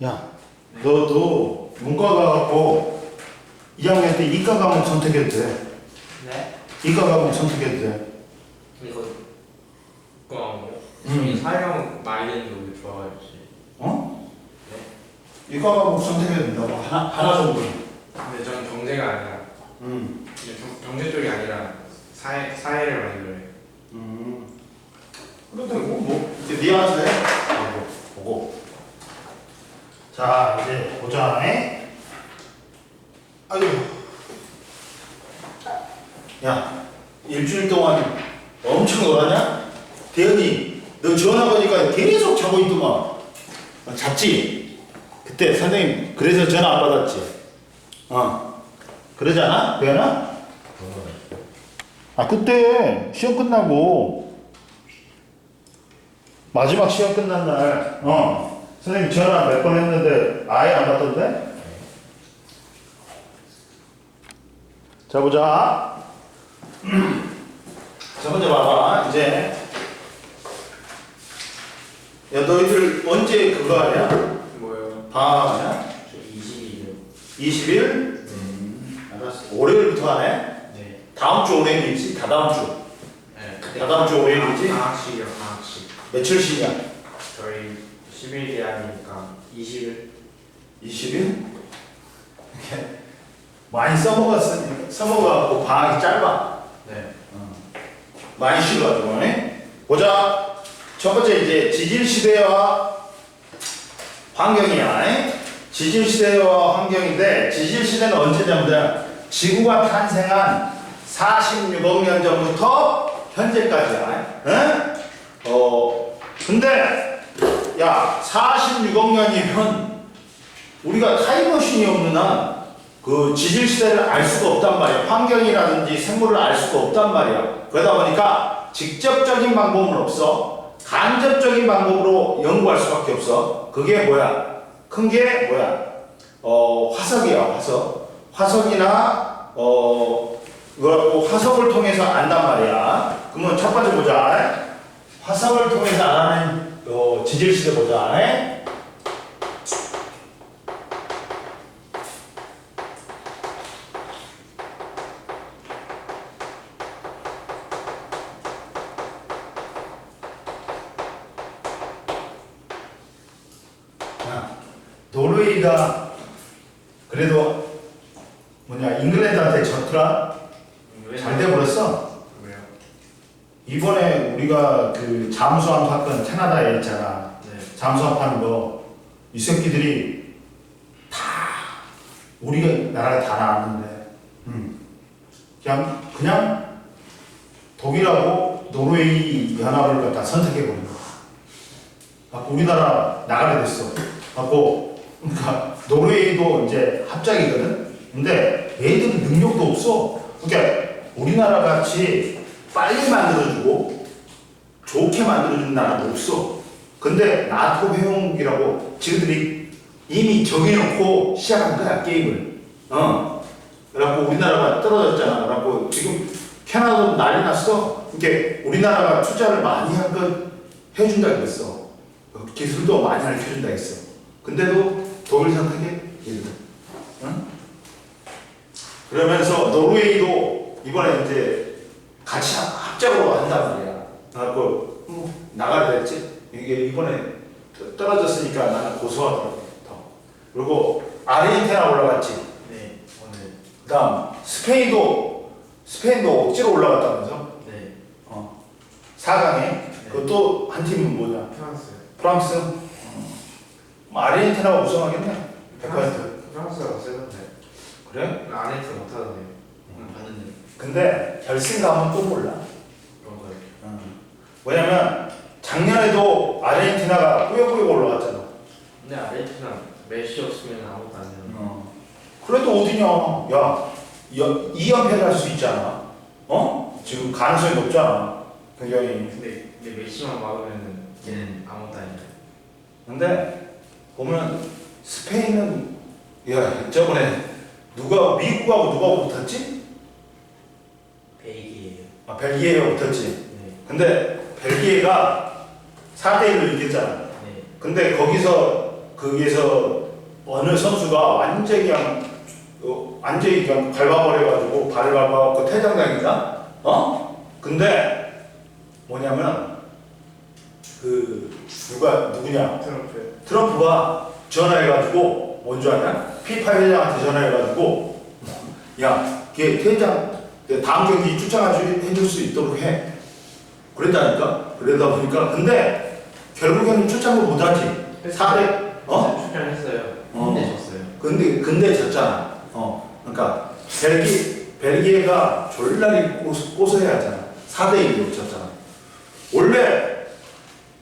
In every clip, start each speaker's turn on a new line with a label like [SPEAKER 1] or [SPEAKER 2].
[SPEAKER 1] 야, 너도 문과 가갖고 2학년 때 이과 과목 선택해도 돼.
[SPEAKER 2] 네?
[SPEAKER 1] 이과 과목 선택해도 돼.
[SPEAKER 2] 이거 이 사용 많이 되는 게 우리 좋아하지.
[SPEAKER 1] 어?
[SPEAKER 2] 네?
[SPEAKER 1] 이과 과목 선택해도 된다고. 하나 정도는.
[SPEAKER 2] 근데 저는 경제가 아니라 경제 쪽이 아니라 사회를 많이 그래.
[SPEAKER 1] 그래도 뭐 이제 네 알아서 해. 보고. 자, 이제 보자. 아유. 야, 일주일 동안 엄청 놀았냐? 대현이, 너 전화 거니까 계속 자고 있더만. 잤지? 그때 선생님 그래서 전화 안 받았지? 그러지 않아? 대현아? 그때 시험 끝나고 마지막 시험 끝난 날 선생님 전화 몇 번 했는데 아예 안 받던데? 자, 보자. 자, 먼저 봐봐. 이제 야, 너희들 언제 그거 하냐?
[SPEAKER 2] 뭐요?
[SPEAKER 1] 방학하냐?
[SPEAKER 2] 저 20일이요.
[SPEAKER 1] 20일? 알았어. 월요일부터 하네?
[SPEAKER 2] 네.
[SPEAKER 1] 다음 주 월요일이지? 다다음 주.
[SPEAKER 2] 네.
[SPEAKER 1] 다다음 주 월요일이지?
[SPEAKER 2] 방학식이요. 방학식.
[SPEAKER 1] 며칠씩이야?
[SPEAKER 2] 저희 10일 대학이니까 20일.
[SPEAKER 1] 20일? 이렇게 많이 써먹어갖고 방학이 짧아.
[SPEAKER 2] 네.
[SPEAKER 1] 많이 쉬어가지고. 보자. 첫 번째 이제 지질시대와 환경이야. 지질시대와 환경인데, 지질시대는 언제냐면 지구가 탄생한 46억 년 전부터 현재까지야. 근데 야, 46억 년이면 우리가 타임머신이 없는 한 그 지질시대를 알 수가 없단 말이야. 환경이라든지 생물을 알 수가 없단 말이야. 그러다 보니까 직접적인 방법은 없어. 간접적인 방법으로 연구할 수밖에 없어. 그게 뭐야? 큰 게 뭐야? 화석이야, 화석. 화석이나 이거라고 화석을 통해서 안단 말이야. 그러면 첫 번째 보자. 화석을 통해서 알아낸 지질시대 보자. 노르웨이가 그래도 잉글랜드한테 졌더라. 잘 돼버렸어.
[SPEAKER 2] 왜요?
[SPEAKER 1] 이번에 우리가 그 잠수함 사건 캐나다에 있잖아.
[SPEAKER 2] 네.
[SPEAKER 1] 잠수함 파는 거. 이 새끼들이 다 우리 나라에 다 나왔는데 그냥 독일하고 노르웨이 연합을 갖다 선택해버린 거야. 우리나라 나가게 됐어. 그러니까 노르웨이도 이제 합작이거든. 근데 얘들은 능력도 없어. 그러니까 우리나라 같이 빨리 만들어주고 좋게 만들어주는 나라도 없어. 근데 나토 회원국이라고 지들이 이미 정해놓고 시작한 거야, 게임을. 그래갖고 우리나라가 떨어졌잖아. 그래갖고 지금 캐나다도 난리 났어. 그러니까 우리나라가 투자를 많이 한 거 해준다 그랬어. 기술도 많이 알려준다 했어. 근데도 독일 선택해? 얘들. 그러면서 노르웨이도 이번에 이제 같이 합작으로 한단 말이야. 그래갖고 나가야 됐지. 이게 이번에 떨어졌으니까 나는 고소하더라고. 그리고 아르헨티나 올라갔지.
[SPEAKER 2] 네. 오늘.
[SPEAKER 1] 그다음 스페인도 억지로 올라갔다면서.
[SPEAKER 2] 네.
[SPEAKER 1] 4강에.
[SPEAKER 2] 네.
[SPEAKER 1] 그것도 한 팀은 뭐냐?
[SPEAKER 2] 프랑스.
[SPEAKER 1] 프랑스. 아르헨티나가 우승하겠네. 100%.
[SPEAKER 2] 프랑스가 세던데.
[SPEAKER 1] 그래?
[SPEAKER 2] 아르헨티나 못하던데요. 봤는데.
[SPEAKER 1] 근데 결승 가면 또 몰라.
[SPEAKER 2] 그런 거요.
[SPEAKER 1] 왜냐면 작년에도 아르헨티나가 꾸역꾸역 올라갔잖아.
[SPEAKER 2] 근데 아르헨티나 메시 없으면 아무것도 안 되는.
[SPEAKER 1] 그래도 어디냐? 야, 2연패를 할 수 있잖아. 지금 가능성이 높잖아. 굉장히.
[SPEAKER 2] 근데 메시만 막으면은 걔는 아무것도 아니야.
[SPEAKER 1] 근데 보면 스페인은 야, 저번에 미국하고 누가 붙었지?
[SPEAKER 2] 벨기에요.
[SPEAKER 1] 벨기에가 붙었지.
[SPEAKER 2] 네.
[SPEAKER 1] 근데 벨기에가 4대1로 이겼잖아.
[SPEAKER 2] 네.
[SPEAKER 1] 근데 거기서 거기에서 어느 선수가 완전히 그냥 밟아버려가지고 발을 밟아갖고 퇴장당했다. 근데 뭐냐면 누구냐? 트럼프가 전화해가지고 뭔 줄 아냐? 피파 회장한테 전화해가지고 야, 걔 퇴장 다음 경기 출장해줄 수 있도록 해. 그랬다니까. 그러다 보니까 근데 결국에는 출장을 못하지. 4대
[SPEAKER 2] 출전했어요. 근데 졌어요.
[SPEAKER 1] 근데 졌잖아. 그러니까 벨기에가 졸라리 고소해야 하잖아. 4대1로 졌잖아. 원래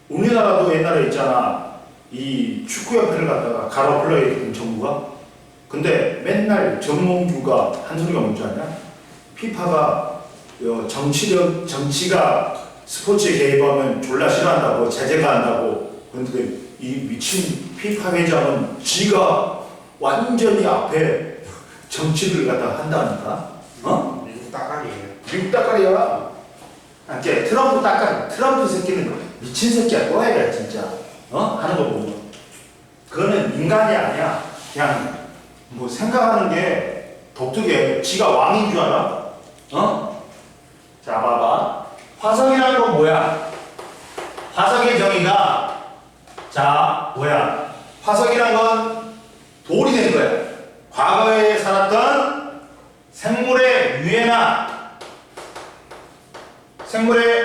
[SPEAKER 1] 우리나라도 옛날에 있잖아. 이 축구협회를 갖다가 갈아엎으려고 했던 정부가. 근데 맨날 정몽규가 한 소리가 뭔지 아냐? 피파가 정치가 스포츠에 개입하면 졸라 싫어한다고 제재가 한다고. 그런데 이 미친 피파 회장은 지가 완전히 앞에 정치를 갖다 한다니까.
[SPEAKER 2] 미국 따까리예요.
[SPEAKER 1] 미국 따까리야. 이제 트럼프 따까리. 트럼프 새끼는 미친 새끼야. 또해야 진짜. 하는 거 보면. 그거는 인간이 아니야. 그냥 뭐 생각하는 게 독특해. 지가 왕인 줄 알아? 자, 봐봐. 화성이라는 건 뭐야? 화성의 정의가 뭐야? 화성이란 건 돌이 된 거야. 과거에 살았던 생물의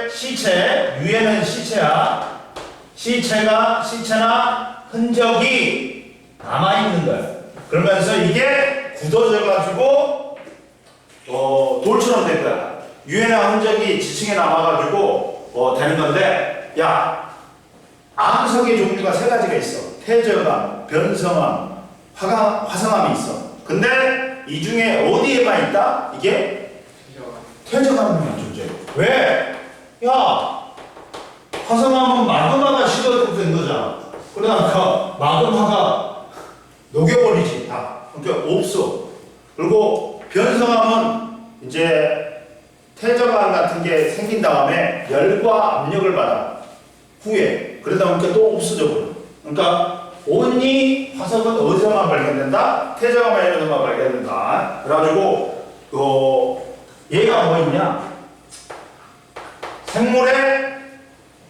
[SPEAKER 1] 시체, 유해는 시체야. 시체나 흔적이 남아있는 거야. 그러면서 이게 굳어져가지고 돌처럼 된 거야. 유해나 흔적이 지층에 남아가지고 되는 건데, 야, 암석의 종류가 3가지가 있어. 퇴적암, 변성암, 화성암이 있어. 근데 이 중에 어디에만 있다? 이게 퇴적암만 존재해. 왜? 야, 화성암은 마그마가 식어서 된 거잖아. 그러니까 마그마가 녹여버리지 다. 그러니까 없어. 그리고 변성암은 이제 퇴적암 같은 게 생긴 다음에 열과 압력을 받아 후에. 그러다 보니까 또 없어져 버려. 그러니까 온리 화석은 어디서만 발견된다? 퇴적암에서만 발견된다. 그래가지고 얘가 뭐 있냐? 생물의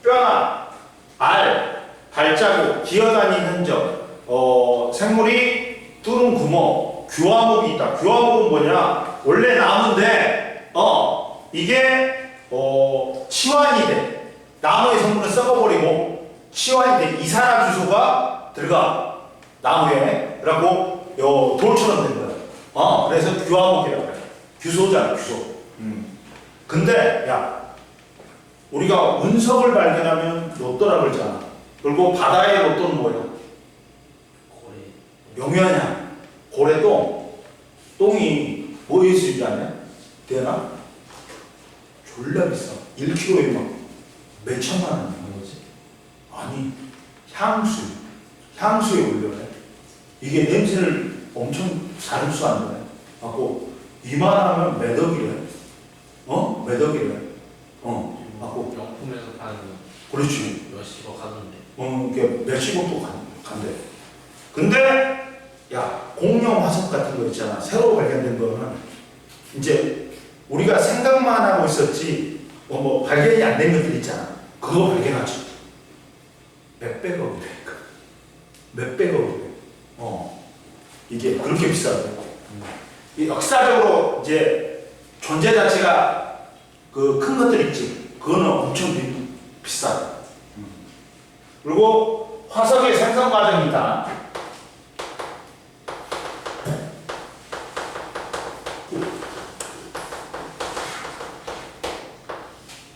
[SPEAKER 1] 뼈나 알, 발자국, 기어다니는 흔적, 생물이 뚫은 구멍, 규화목이 있다. 규화목은 뭐냐? 원래 나무인데 이게 치환이 돼. 나무의 성분을 썩어버리고 치환이 돼. 이산화탄소가 들어가 나무에. 그래갖고 돌처럼 된 거야. 그래서 규화목이라고 해. 규소잖아, 규소. 근데 야, 우리가 운석을 발견하면 로또라 그러잖아. 그리고 바다의 로또는 뭐야? 명현이야. 고래똥. 똥이 뭐에 쓰이지 않냐? 되나? 졸라 비싸. 1kg에 막 몇천만 원 이런 거지. 아니, 향수에 올려래. 이게 냄새를 엄청 잘 흡수한다네. 하고 이만하면 매덕이래. 매덕이래. 하고
[SPEAKER 2] 명품에서 파는
[SPEAKER 1] 그렇지.
[SPEAKER 2] 몇십억 하던데.
[SPEAKER 1] 이게 몇십억도 간대. 근데 야, 공룡 화석 같은 거 있잖아. 새로 발견된 거는 이제 우리가 생각만 하고 있었지 뭐 발견이 안 된 것들 있잖아. 그거 발견하지. 몇백억이 되니까. 몇백억이 돼. 이게 그렇게 비싸대. 이 역사적으로 이제 존재 자체가 그 큰 것들 있지. 그거는 엄청 비싸다. 그리고 화석의 생성 과정이 있다.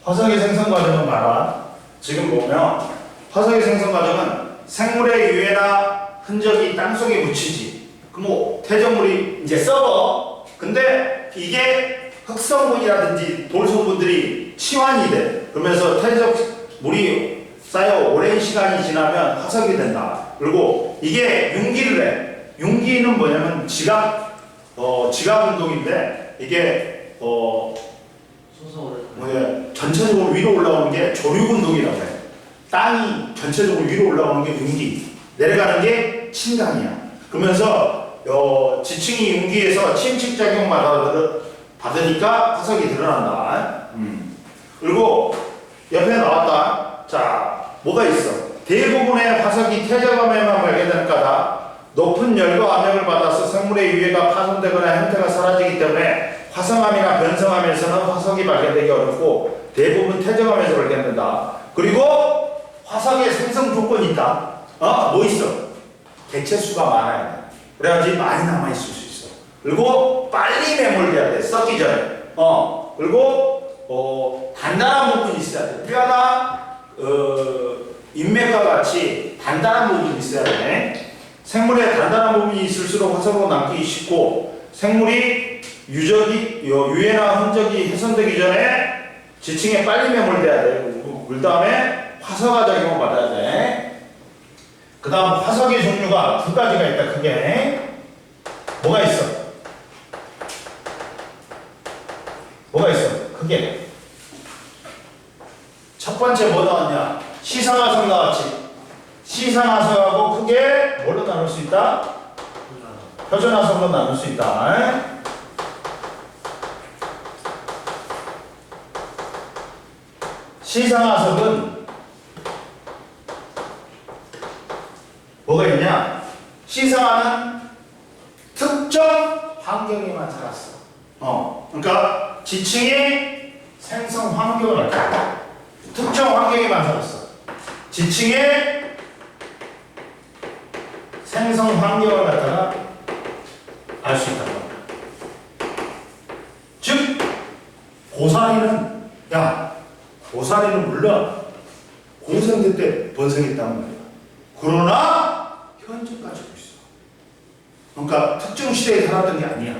[SPEAKER 1] 화석의 생성 과정은 봐라. 지금 보면 화석의 생성 과정은 생물의 유해나 흔적이 땅속에 묻히지. 그럼 퇴적물이 이제 썩어. 근데 이게 흑성분이라든지 돌성분들이 치환이 돼. 그러면서 퇴적물이 쌓여 오랜 시간이 지나면 화석이 된다. 그리고 이게 융기를 해. 융기는 뭐냐면 지각 운동인데 이게 전체적으로 위로 올라오는 게 조륙 운동이라고 해. 땅이 전체적으로 위로 올라오는 게 융기, 내려가는 게 침강이야. 그러면서 지층이 융기해서 침식작용 받으니까 화석이 드러난다. 그리고 옆에 나왔다. 자, 뭐가 있어? 대부분의 화석이 태저감에만 발견될 거다. 높은 열과 압력을 받아서 생물의 유해가 파손되거나 형태가 사라지기 때문에 화성암이나 변성암에서는 화석이 발견되기 어렵고 대부분 태저감에서 발견된다. 그리고 화석의 생성 조건이 있다. 뭐 있어? 개체수가 많아야 돼. 그래야지 많이 남아있을 수 있어. 그리고 빨리 매몰돼야 돼. 썩기 전에. 그리고 단단한 부분이 있어야 돼. 뼈나 인맥과 같이 단단한 부분이 있어야 돼. 생물에 단단한 부분이 있을수록 화석으로 남기 쉽고 생물이 유해나 흔적이 훼손되기 전에 지층에 빨리 매몰돼야 돼. 그 다음에 화석화 작용을 받아야 돼. 그 다음 화석의 종류가 두 가지가 있다. 크게 뭐가 있어? 뭐가 있어? 크게 첫 번째 뭐 나왔냐? 시상화석 나왔지. 시상화석하고 크게 뭘로 나눌 수 있다? 표준화석으로 나눌 수 있다. 시상화석은 뭐가 있냐? 시상화는 특정 환경에만 살았어. 그러니까 지층의 생성 환경을 갖다 특정 환경에만 살았어. 지층의 생성 환경을 갖다가 알 수 있다고 합니다. 즉 고사리는 물론 공생대 때 번성했단 말이야. 그러나 현재까지 있어. 그러니까 특정 시대에 살았던 게 아니야.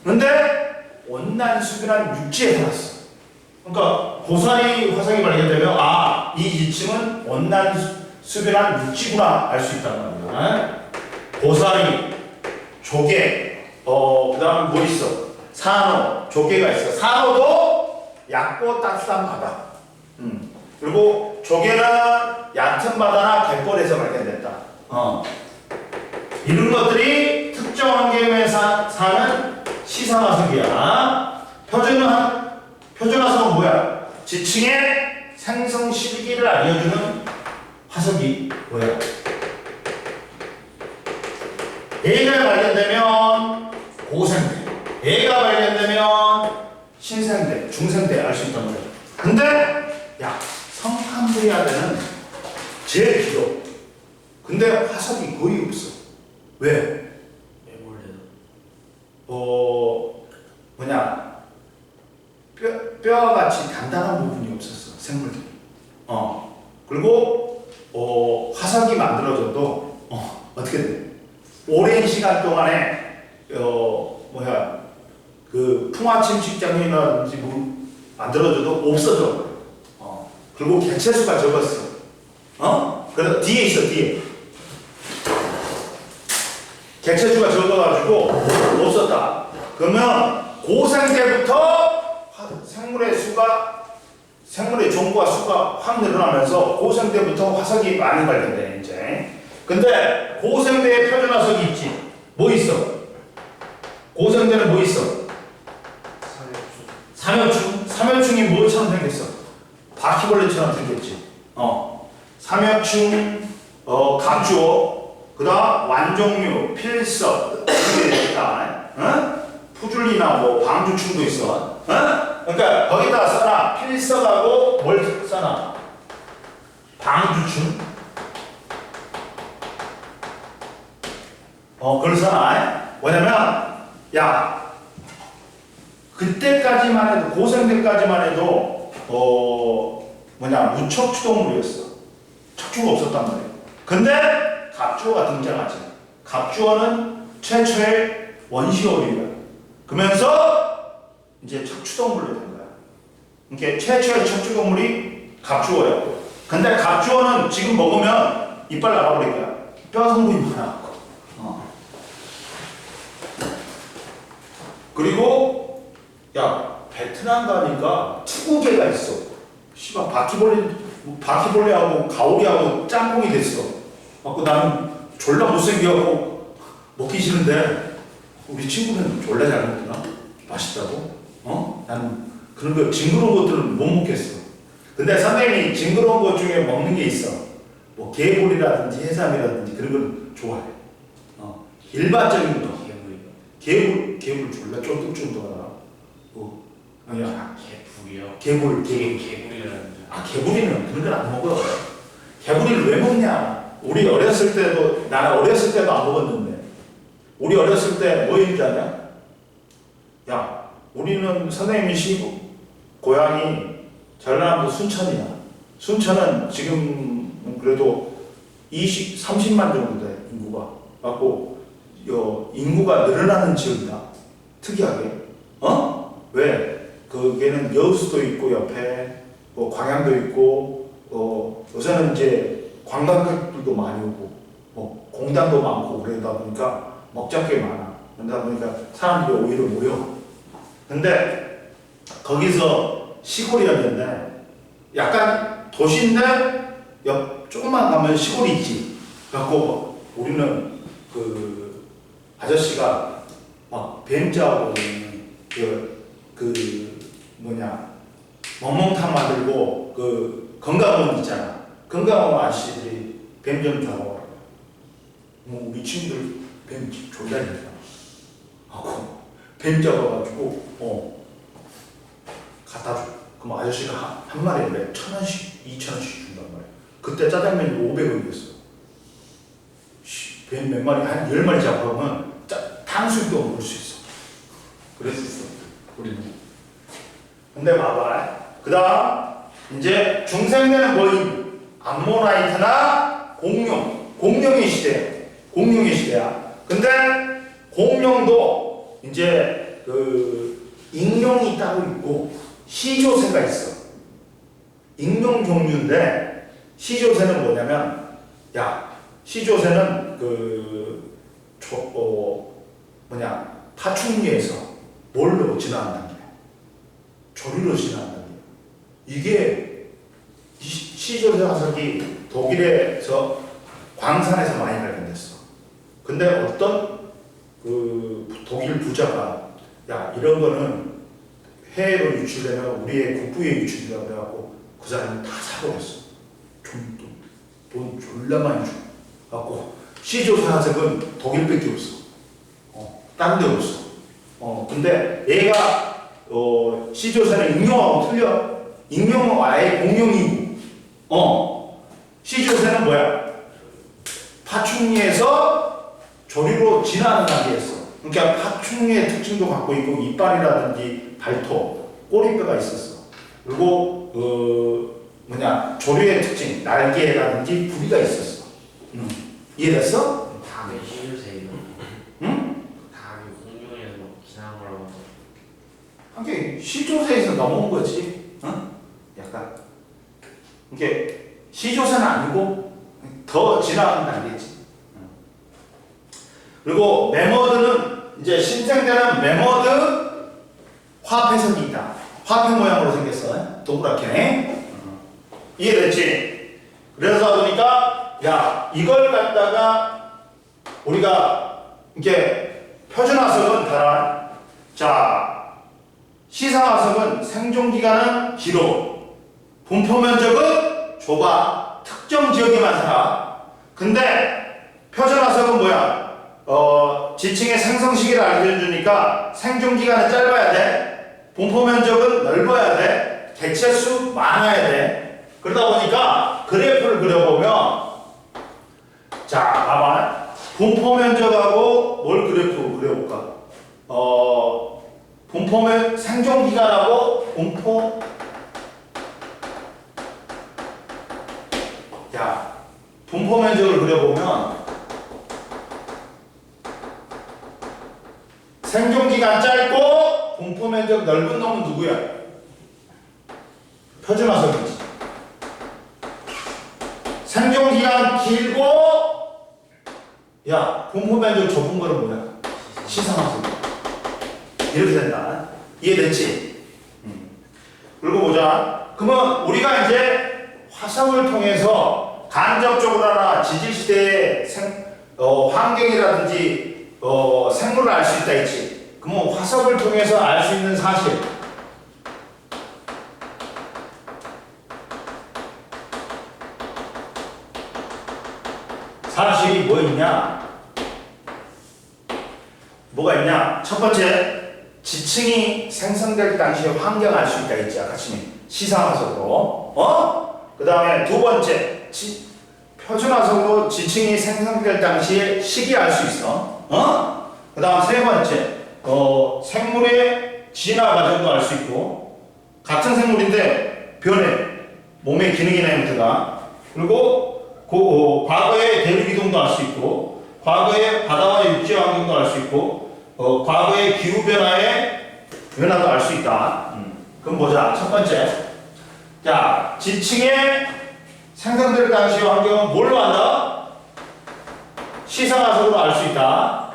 [SPEAKER 1] 근데 온난수변한 육지에 살았어. 그러니까 고사리 화석이 발견되면 이 지층은 온난수변한 육지구나 알 수 있단 말이야. 고사리, 조개, 그 다음에 뭐 있어? 산호, 조개가 있어. 산호도 얕고 따뜻한 바다. 그리고 조개는 얕은 바다나 갯벌에서 발견됐다. 이런 것들이 특정 환경에 사는 시상화석이야. 표준화석은 뭐야? 지층의 생성 시기를 알려주는 화석이 뭐야? A가 발견되면 고생대, A가 발견되면 신생대, 중생대 알 수 있단 말이야. 근데 성캄브리아대는 제일 길어. 근데 화석이 거의 없어. 왜? 뼈같이 단단한 부분이 없었어, 생물들이. 그리고 화석이 만들어져도 어떻게 돼? 오랜 시간 동안에 그 풍화침식장이라든지 뭐 만들어져도 없어져. 그리고 개체수가 적었어. 그래서 뒤에 있어, 뒤에. 개체수가 적어가지고 없었다. 그러면 고생 때부터 생물의 종과 수가 확 늘어나면서 고생 때부터 화석이 많이 발견돼, 이제. 근데 고생대에 표준화석이 있지. 뭐 있어? 고생대는 뭐 있어? 삼엽충. 삼엽충이 뭐처럼 생겼어? 바퀴벌레처럼 생겼지. 삼엽충, 갑주어, 그 다음 완종류, 필석, 이게 있다. 푸줄리나 뭐 방주충도 있어. 그러니까 거기다 써놔. 필석하고 뭘 써놔? 방주충. 그걸 써놔. 뭐냐면, 그때까지만 해도, 고생 때까지만 해도, 무척 추동물이었어. 척추가 없었단 말이에요. 근데, 갑주어가 등장하지. 갑주어는 최초의 원시어류야. 그러면서, 이제 척추동물로 된 거야. 그러니까 최초의 척추동물이 갑주어였고. 근데 갑주어는 지금 먹으면 이빨 나가버릴 거야. 뼈 성분이 많아갖고. 그리고 베트남 가니까 투구개가 있어. 바퀴벌레하고 가오리하고 짬뽕이 됐어. 나는 졸라 못생겨갖고 먹기 싫은데 우리 친구는 졸라 잘 먹구나. 맛있다고. 나는 그런 거 징그러운 것들은 못 먹겠어. 근데 선생님이 징그러운 것 중에 먹는 게 있어. 뭐 개불이라든지 해삼이라든지 그런 걸 좋아해. 일반적인 거. 개불 졸라 쫀득쫀득하다. 아니야.
[SPEAKER 2] 개불이요?
[SPEAKER 1] 개불.
[SPEAKER 2] 개불이라는.
[SPEAKER 1] 개불이는 그런 걸 안 먹어. 개불이를 왜 먹냐? 우리 어렸을 때도, 나는 어렸을 때도 안 먹었는데, 우리 어렸을 때 뭐 있는지 아냐? 야, 우리는 선생님이 고향이 전라남도 순천이야. 순천은 지금 그래도 30만 정도 돼, 인구가. 갖고, 인구가 늘어나는 지역이다. 특이하게. 왜? 거기에는 여수도 있고, 옆에, 광양도 있고, 요새는 이제 관광객들도 많이 오고, 공단도 많고, 그러다 보니까 먹자는 게 많아. 그러다 보니까 사람들이 오히려 모여. 근데 거기서 시골이었는데, 약간 도시인데, 조금만 가면 시골이 있지. 그래갖고 우리는 그 아저씨가 막 뱀자하고 멍멍탕 만들고 건강원 있잖아. 건강원 아저씨들이 뱀 좀 잡아와라. 우리 친구들 뱀 졸라 있잖아. 하고 뱀 잡아가지고 갖다 줘. 그럼 아저씨가 한 마리에 왜 1,000원씩 2,000원씩 준단 말이야. 그때 짜장면이 500원이었어. 뱀 몇 마리 한 10마리 잡아오면 탕수육도 먹을 수 있어. 그랬었어 우리는. 근데 봐봐. 그 다음 이제 중생되는 뭐임? 암모나이트나 공룡의 시대. 공룡의 시대야. 근데 공룡도 이제 익룡이 따로 있고 시조새가 있어. 익룡 종류인데 시조새는 뭐냐면, 시조새는 파충류에서 뭘로 진화한다는 거야? 조류로 진화한다는 거야. 이게 시조새 화석이 독일에서 광산에서 많이 발견됐어. 근데 어떤 독일 부자가 이런 거는 해외로 유출되면 우리의 국부에 유출이라고 해갖고 그 사람이 다 사버렸어. 돈 졸라 많이 줘. 갖고 시조새 화석은 독일밖에 없어. 다른 데 없어. 근데 얘가 시조새는 익룡하고 틀려. 익룡은 아예 공룡이고, 시조새는 뭐야? 파충류에서 조류로 진화하는 단계였어. 그러니까 파충류의 특징도 갖고 있고 이빨이라든지 발톱, 꼬리뼈가 있었어. 그리고 조류의 특징, 날개라든지 부리가 있었어. 이해됐어?
[SPEAKER 2] 다음에 시조새요.
[SPEAKER 1] 응?
[SPEAKER 2] 다음에 공룡에서 기사한 거라고.
[SPEAKER 1] 하긴 시조새에서 넘어온 거지. 약간 이게 시조새는 아니고 더 진화하는 단계지. 그리고 매머드는 이제 신생되는 매머드 화폐석이 있다. 화폐 모양으로 생겼어. 동그랗게. 이해됐지? 그래서 보니까 이걸 갖다가 우리가 이렇게 표준화석은 다란. 시상화석은 생존기간은 길어. 분포면적은 좁아. 특정 지역에만 살아. 근데 표준화석은 뭐야? 지층의 생성 시기를 알려주니까 생존기간은 짧아야 돼. 분포면적은 넓어야 돼. 개체수 많아야 돼. 그러다 보니까 그래프를 그려보면, 봐봐. 분포면적하고 뭘 그래프 그려볼까? 생존기간하고 분포면적을 그려보면 생존기간 짧고 분포면적 넓은 놈은 누구야? 표준화석이지. 생존기간 길고 분포면적 좁은 거는 뭐야? 시상화석. 이렇게 된다. 이해됐지? 그리고 보자. 그러면 우리가 이제 화석을 통해서 간접적으로나 지질시대의 환경이라든지 생물을 알 수 있다 했지. 그러면 화석을 통해서 알 수 있는 사실이 뭐 있냐? 뭐가 있냐? 첫 번째, 지층이 생성될 당시의 환경을 알 수 있다 했지. 아까 시상화석으로. 그 다음에 두 번째, 표준화석으로 지층이 생성될 당시의 시기 알 수 있어. 그 다음 세 번째, 생물의 진화 과정도 알 수 있고, 같은 생물인데 변해. 몸의 기능이나 형태가. 그리고 과거의 대륙 이동도 알 수 있고, 과거의 바다와 육지 환경도 알 수 있고, 과거의 기후 변화도 알 수 있다. 그럼 보자. 첫 번째. 자, 지층의 생성될 당시의 환경은 뭘로 안다? 시상화석으로 알 수 있다.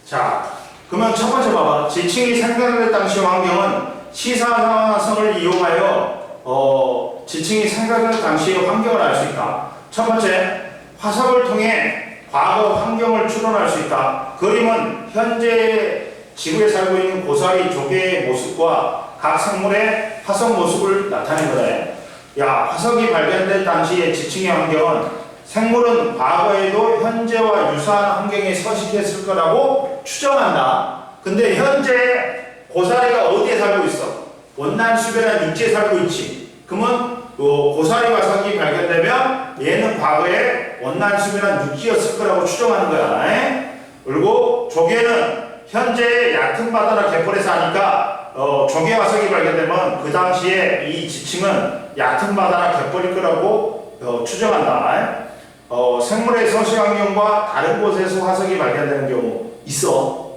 [SPEAKER 1] 자, 그러면 첫 번째 봐봐. 지층이 생성될 당시 환경은 시상화석을 이용하여 지층이 생성될 당시의 환경을 알 수 있다. 첫 번째, 화석을 통해 과거 환경을 추론할 수 있다. 그림은 현재 지구에 살고 있는 고사리 조개의 모습과 각 생물의 화석 모습을 나타낸 거다. 야, 화석이 발견될 당시의 지층의 환경은 생물은 과거에도 현재와 유사한 환경에 서식했을 거라고 추정한다. 근데 현재 고사리가 어디에 살고 있어? 원난수변한 육지에 살고 있지. 그러면 고사리 화석이 발견되면 얘는 과거에 원난수변한 육지였을 거라고 추정하는 거야. 그리고 조개는 현재 얕은 바다나 갯벌에 사니까 조개 화석이 발견되면 그 당시에 이 지층은 얕은 바다나 갯벌일 거라고 추정한다. 생물의 서식 환경과 다른 곳에서 화석이 발견되는 경우 있어.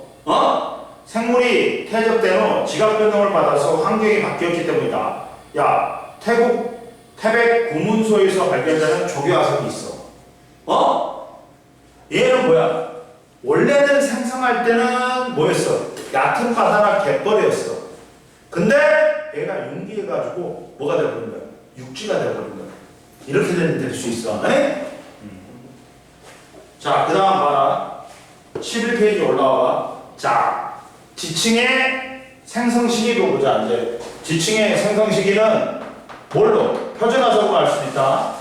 [SPEAKER 1] 생물이 태적된 후 지각 변동을 받아서 환경이 바뀌었기 때문이다. 야, 태백 구문소에서 발견되는 조개 화석이 있어. 얘는 뭐야? 원래는 생성할 때는 뭐였어? 얕은 바다나 갯벌이었어. 근데 얘가 융기해가지고 뭐가 되어버린 거야? 육지가 되어버린 거야. 이렇게 될 수 있어. 자, 그 다음 봐라. 11페이지 올라와봐. 자, 지층의 생성 시기로 보자. 이제 지층의 생성 시기는 뭘로? 표준화석으로 알 수 있다.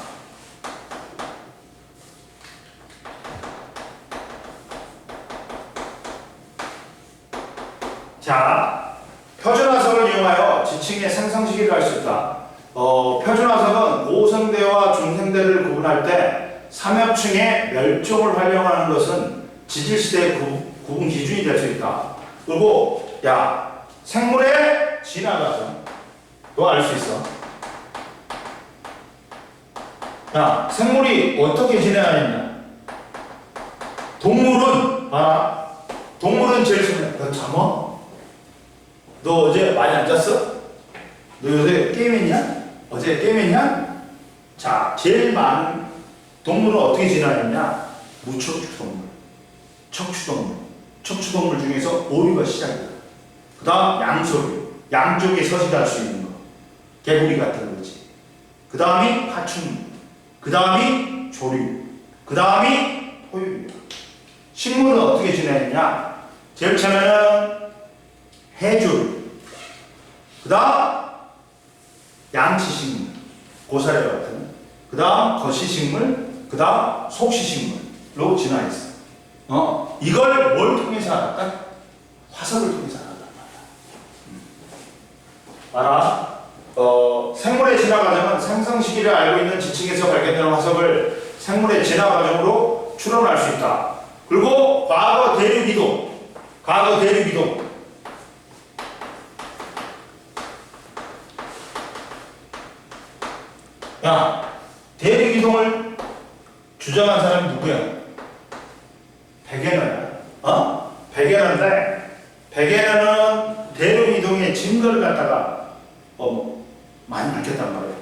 [SPEAKER 1] 자, 표준화석을 이용하여 지층의 생성 시기를 알 수 있다. 표준화석은 고생대와 중생대를 구분할 때 삼엽층의 멸종을 활용하는 것은 지질시대의 구분 기준이 될 수 있다. 그리고 야, 생물의 진화 과정도 알 수 있어. 야, 생물이 어떻게 진화하느냐? 동물은 봐라. 동물은 제일 심해. 너 잠아? 너 어제 많이 안 잤어? 너 요새 게임했냐? 어제 게임했냐? 자, 제일 많은 동물은 어떻게 진화했냐? 무척추동물, 척추동물. 척추동물 중에서 오류가 시작이다. 그 다음 양서류, 양쪽에 서식할 수 있는 거. 개구리 같은 거지. 그 다음이 파충류, 그 다음이 조류, 그 다음이 포유류. 식물은 어떻게 진화했냐? 제일 처음에는 해조류, 그 다음 양치식물, 고사리 같은, 그 다음 거시식물, 그 다음 속시식물로 진화했어. 이걸 뭘 통해서 알았다? 화석을 통해서 알았단 말이야. 알아? 생물의 진화 과정은 생성 시기를 알고 있는 지층에서 발견되는 화석을 생물의 진화 과정으로 추론할 수 있다. 그리고 과거 대륙 이동. 야, 대륙 이동을 주장한 사람이 누구야? 베게너야. 베게너는 대륙 이동의 증거를 갖다가 많이 밝혔단 말이에요.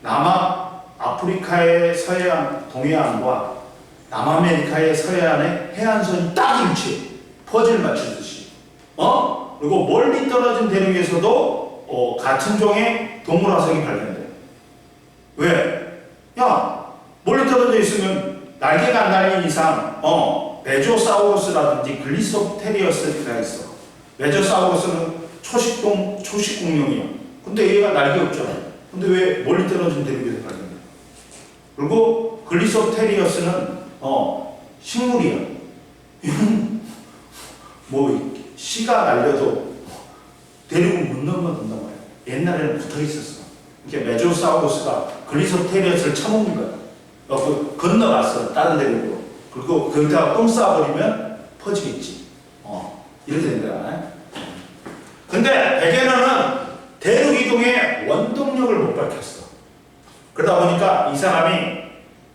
[SPEAKER 1] 남아프리카의 서해안, 동해안과 남아메리카의 서해안의 해안선이 딱 일치해. 퍼즐 맞추듯이. 그리고 멀리 떨어진 대륙에서도 같은 종의 동물 화석이 발견돼. 왜? 야, 멀리 떨어져 있으면 날개가 안 달린 이상, 메조사우루스라든지 글리소테리어스가 있어. 메조사우루스는 초식공룡이야. 근데 얘가 날개 없잖아. 근데 왜 멀리 떨어진 대륙에서 발견돼? 그리고 글리소테리어스는 식물이야. 뭐 씨가 날려도 대륙은 못 넘어간단 말이야. 옛날에는 붙어 있었어. 이렇게 메조사우루스가 글리소테리어스를 처먹는 거야. 건너갔어, 다른 대륙으로. 그리고 거기다가 똥 싸버리면 퍼지겠지. 이렇게 된 거야. 근데 베게너는 대륙 이동의 원동력을 못 밝혔어. 그러다 보니까 이 사람이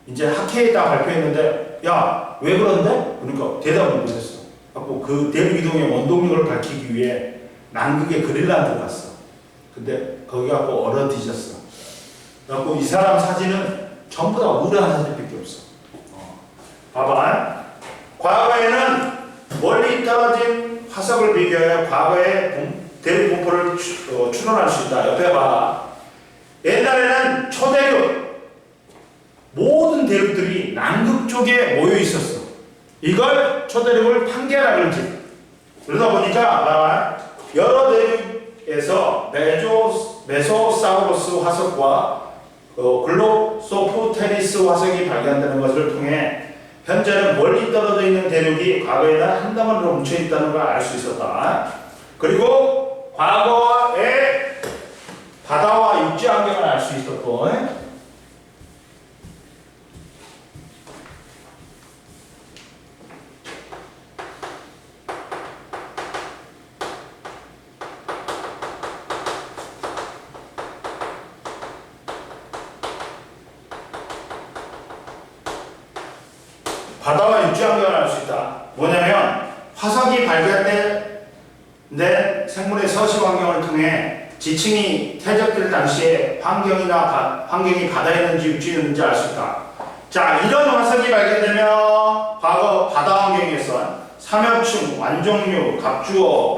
[SPEAKER 1] 이제 학회에다 발표했는데, 야, 왜 그런데? 그러니까 대답을 못했어. 그 대륙 이동의 원동력을 밝히기 위해 남극의 그린란드를 갔어. 근데 거기 가고 얼어 뒤졌어. 그래갖고 이 사람 사진은 전부 다 우울한 사진밖에 없어. 봐봐. 과거에는 멀리 떨어진 화석을 비교하여 과거의 대륙 분포를 추론할 수 있다. 옆에 봐. 옛날에는 초대륙 모든 대륙들이 남극 쪽에 모여 있었어. 이걸 초대륙을 판계라 그러지. 그러다 보니까 여러 대륙에서 메소사우루스 화석과 글로소프테리스 화석이 발견되는 것을 통해 현재는 멀리 떨어져 있는 대륙이 과거에는 한 덩어리로 뭉쳐 있다는 걸 알 수 있었다. 그리고 과거의 바다와 육지 환경을 알 수 있었고, 바다와 육지 환경을 알 수 있다. 뭐냐면 화석이 발견된 생물의 서식 환경을 통해 지층이 퇴적될 당시에 환경이 바다에 있는지 육지에 있는지 알 수 있다. 자, 이런 화석이 발견되면 과거 바다 환경에서 삼엽충, 완종류, 갑주어,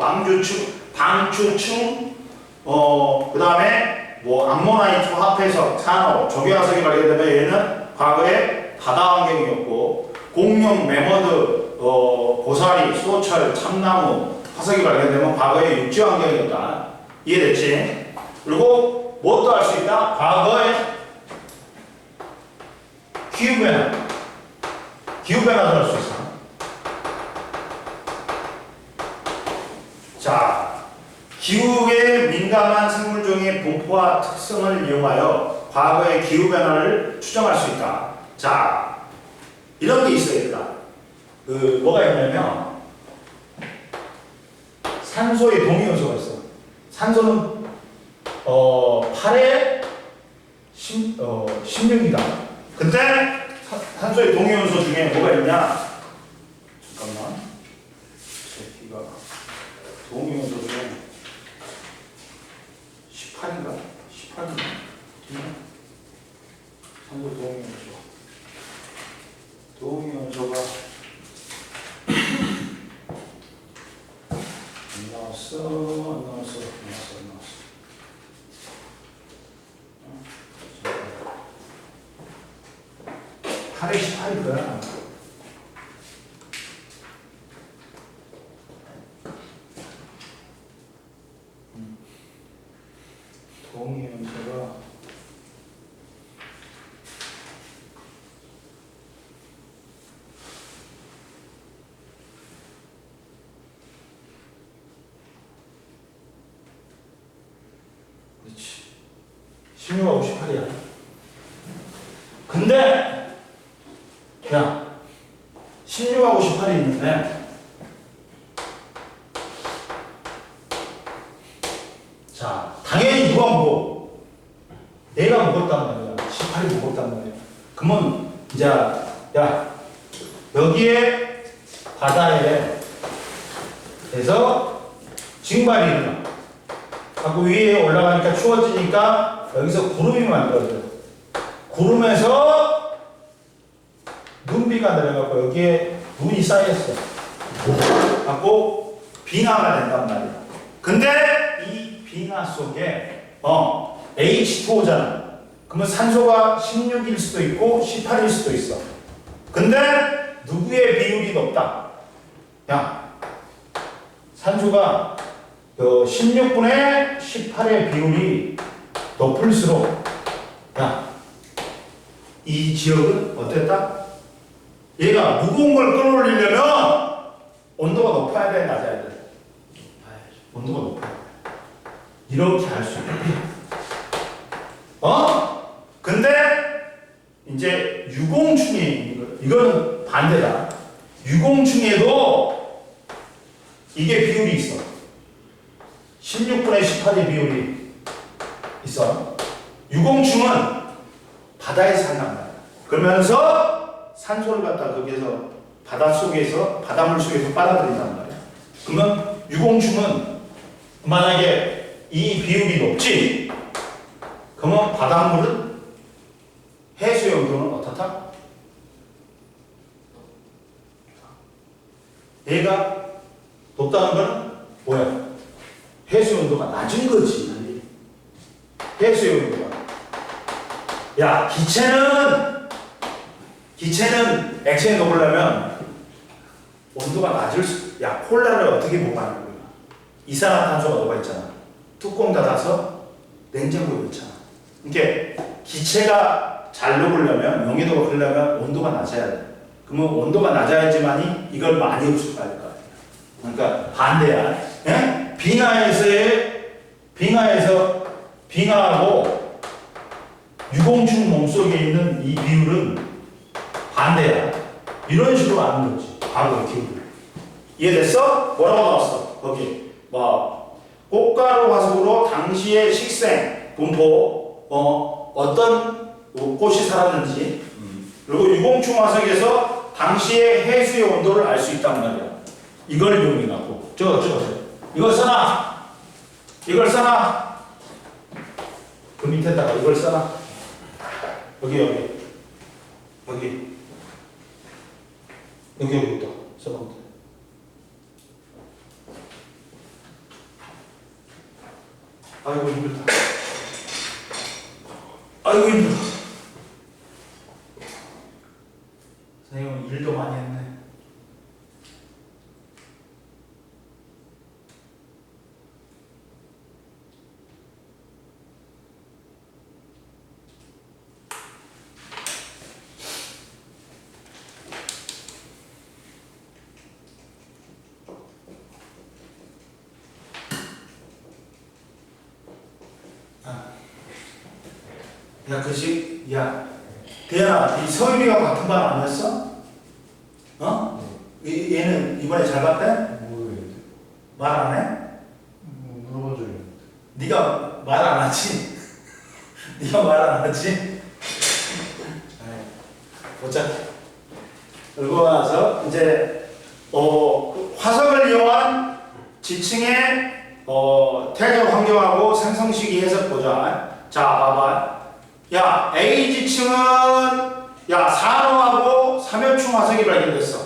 [SPEAKER 1] 방추충, 그 다음에 암모나이트, 화폐석, 산호, 조개화석이 발견되면 얘는 과거에 바다 환경이었고, 공룡, 매머드, 고사리, 소철, 참나무, 화석이 발견되면 과거의 육지 환경이었다. 이해됐지? 그리고 무엇도 알 수 있다? 과거의 기후변화도 알 수 있어. 자, 기후에 민감한 생물종의 분포와 특성을 이용하여 과거의 기후변화를 추정할 수 있다. 자, 이런 게 있어야 된다. 뭐가 있냐면 산소의 동위원소가 있어. 산소는 8에 16이다. 근데 산소의 동위원소 중에 뭐가 있냐? 잠깐만. 새끼가 동위원소 중에 18인가? 18인가? 산소 동위원소가 안 나왔어. 8에 18일 거야. 동위원소가 그렇지. 16하고 18이야. 근데 야, 16하고 18이 있는데, 자, 당연히 누가 무거워? 내가 무겁단 말이야. 18이 무겁단 말이야. 그러면 이제 야, 여기에 바다에 에서 징발이 일어나. 하고 위에 올라가니까 추워지니까 여기서 구름이 만들어져요. 구름에서 눈비가 내려가고 여기에 눈이 쌓였어. 갖고 빙하가 된단 말이야. 근데 이 빙하 속에 H2O잖아. 그러면 산소가 16일 수도 있고 18일 수도 있어. 근데 누구의 비율이 높다? 야, 산소가 16분의 18의 비율이 높을수록 야, 이 지역은 어땠다? 얘가 무거운 걸 끌어올리려면 온도가 높아야 돼, 낮아야 돼? 온도가 높아야 돼. 이렇게 할 수 있다. 근데 이제 유공충에 있는 거, 이거는 반대다. 유공충에도 이게 비율이 있어. 16분의 18의 비율이 있어. 유공충은 바다에 산단 말이야. 그러면서 산소를 갖다 거기에서 바닷물 속에서 빨아들인단 말이야. 그러면 유공충은 만약에 이 비율이 높지? 그러면 바닷물은 해수의 온도는 어떻다? 얘가 높다는 거는 뭐야? 해수의 온도가 낮은 거지. 해수의 온도가. 야, 기체는 액체에 녹으려면 온도가 낮을 수, 야, 콜라를 어떻게 보관하는 거야? 이산화탄소가 녹아있잖아. 뚜껑 닫아서 냉장고에 넣잖아. 그러니까 기체가 잘 녹으려면, 용해도가 흐르려면 온도가 낮아야 돼. 그러면 온도가 낮아야지만이 이걸 많이 흡수할 거 아니야. 그러니까 반대야. 예? 빙하하고 유공충 몸속에 있는 이 비율은 반대야. 이런 식으로 아는 거지. 과거의 기울. 이해됐어? 뭐라고 나왔어? 거기 꽃가루 화석으로 당시의 식생 분포 어떤 꽃이 살았는지 그리고 유공충 화석에서 당시의 해수의 온도를 알 수 있단 말이야. 이걸 이용해갖고 이걸 써놔. 그 밑에다가 이걸 써놔. 여기부터 써놓으면 돼. 아이고 힘들다. 선생님 일도 많이 했네. 야, 그치? 야, 대현아, 이 서율이가 같은 반 아니었어? 얘는 이번에 잘 봤대?
[SPEAKER 3] 모르겠는데.
[SPEAKER 1] 말 안 해?
[SPEAKER 3] 물어본 적이 없는데.
[SPEAKER 1] 네가 말 안 하지? 네가 말 안 하지? 보자. 그러고 나서 이제 그 화석을 이용한 지층의 태적 환경하고 생성시기 해석 보자. 자, 봐봐. 야, A 지층은 산호하고 삼엽충 화석이 발견됐어.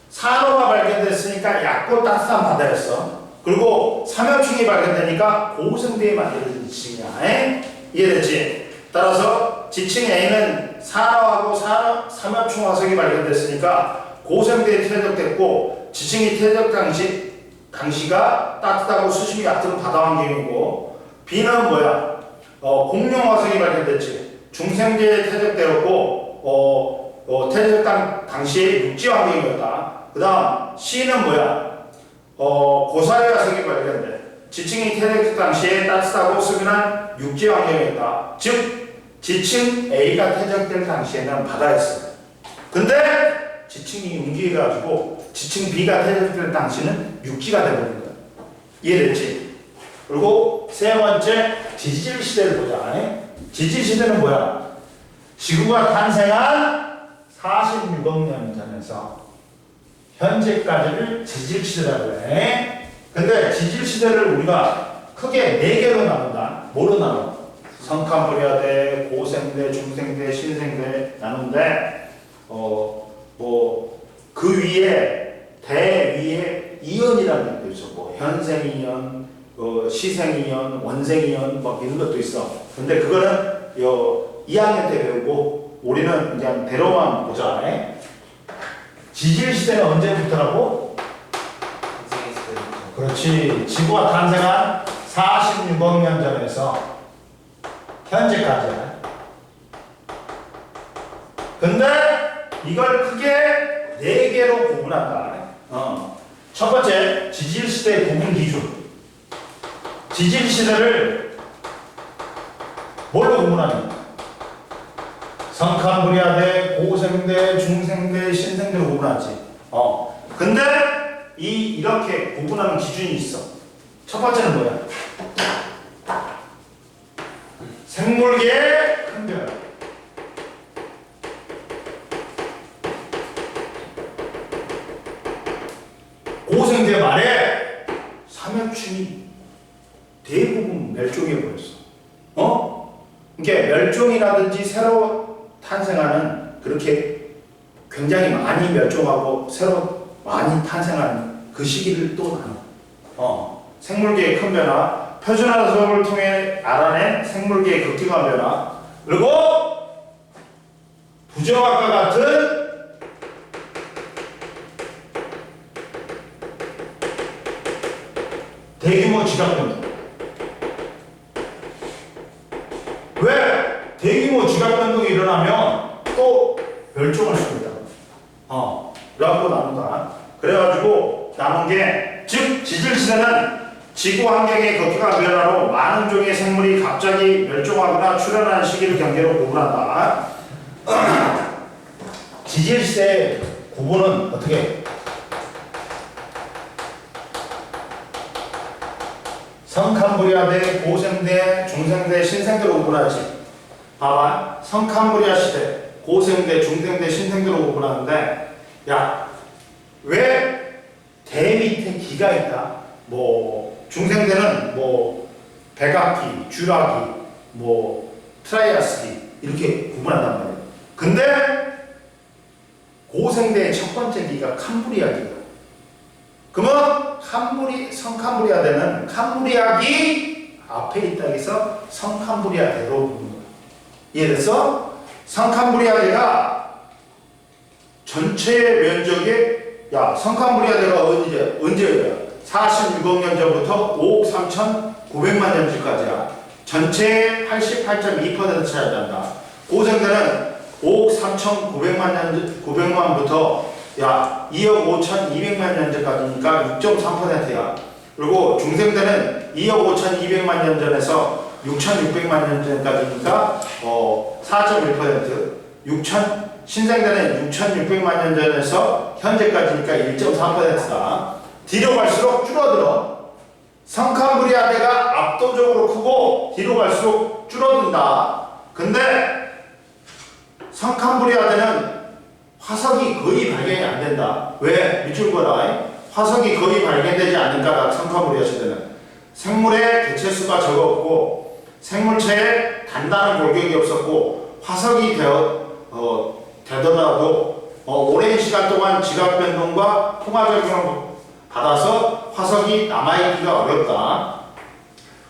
[SPEAKER 1] 산호가 발견됐으니까 얕고 따뜻한 바다였어. 그리고 삼엽충이 발견되니까 고생대에 만들어진 지층이야. 이해됐지? 따라서 지층 A는 산호하고 삼엽충 화석이 발견됐으니까 고생대에 퇴적됐고 지층이 퇴적 당시가 따뜻하고 수심이 얕은 바다 환경이고 B는 뭐야? 공룡 화석이 발견됐지. 중생대에 퇴적되었고 퇴적 당시에 육지 환경이었다. 그 다음 C는 뭐야? 고사리 화석이 발견돼. 지층이 퇴적 당시에 따뜻하고 수변한 육지 환경이었다. 즉 지층 A가 퇴적될 당시에는 바다였어. 근데 지층이 융기해가지고 지층 B가 퇴적될 당시는 육지가 되버린 거야. 이해됐지? 그리고 세 번째 지질 시대를 보자. 지질 시대는 뭐야? 지구가 탄생한 46억 년 전에서 현재까지를 지질 시대라고 해. 근데 지질 시대를 우리가 크게 4개로 나눈다. 뭐로 나눠? 성칸브리아대, 고생대, 중생대, 신생대 나누는데 그 위에 대 위에 이연이라는 것도 있어. 뭐 현생이연, 시생이연, 원생이연 뭐 이런 것도 있어. 근데 그거는 2학년 때 배우고 우리는 그냥 대로만 보자. 지질 시대는 언제부터라고?
[SPEAKER 2] 인생의 시대부터.
[SPEAKER 1] 그렇지. 지구가 탄생한 46억 년 전에서 현재까지야. 근데 이걸 크게 4개로 구분한다. 첫 번째, 지질시대 구분 기준. 지질시대를 뭘로 구분하냐? 성칸브리아대, 고생대, 중생대, 신생대로 구분하지. 근데 이렇게 구분하는 기준이 있어. 첫 번째는 뭐야? 생물계의 큰 변화. 고생대 말에 삼엽충이 대부분 멸종해버렸어. 이게 멸종이라든지 새로 탄생하는 그렇게 굉장히 많이 멸종하고 새로 많이 탄생하는 그 시기를 또 나눠. 생물계의 큰 변화, 표준화석을 통해 알아낸 생물계의 극기화 변화, 그리고 부정학과 같은 대규모 지각변동. 왜 대규모 지각변동이 일어나면 또 멸종할 수도 있다. 라고 나눈다. 그래가지고 남은 게, 즉 지질시대는 지구 환경의 극기화 변화로 많은 종의 생물이 갑자기 멸종하거나 출현하는 시기를 경계로 구분한다. 지질시대의 구분은 어떻게 해? 성칸브리아대, 고생대, 중생대, 신생대로 구분하지. 봐봐. 성칸브리아 시대, 고생대, 중생대, 신생대로 구분하는데, 야, 왜 대 밑에 기가 있다? 뭐 중생대는 뭐 백악기, 쥐락기, 뭐 트라이아스기 이렇게 구분한단 말이에요. 근데 고생대의 첫 번째 기가 캄브리아 기가. 그러면 성캄브리아대는 캄브리아기 앞에 있다 해서 성캄브리아대로 부르는 거야. 이해됐어? 성캄브리아대가 전체 면적의 성캄브리아대가 언제야? 46억 년 전부터 5억 3,900만 년 전까지야. 전체의 88.2% 차지한다. 고생대는 5억 3,900만 900만부터 2억 5,200만 년 전까지니까 6.3%야. 그리고 중생대는 2억 5,200만 년 전에서 6,600만 년 전까지니까 4.1%. 신생대는 6,600만 년 전에서 현재까지니까 1.4%다. 뒤로 갈수록 줄어들어. 성캄브리아대가 압도적으로 크고 뒤로 갈수록 줄어든다. 근데 성캄브리아대는 화석이 거의 발견이 안 된다. 왜? 밑줄 보라. 화석이 거의 발견되지 않는 까닭 성캄브리아 시대는 생물의 개체수가 적었고 생물체에 단단한 골격이 없었고 화석이 되더라도 오랜 시간 동안 지각 변동과 풍화작용을 받아서 화석이 남아있기가 어렵다.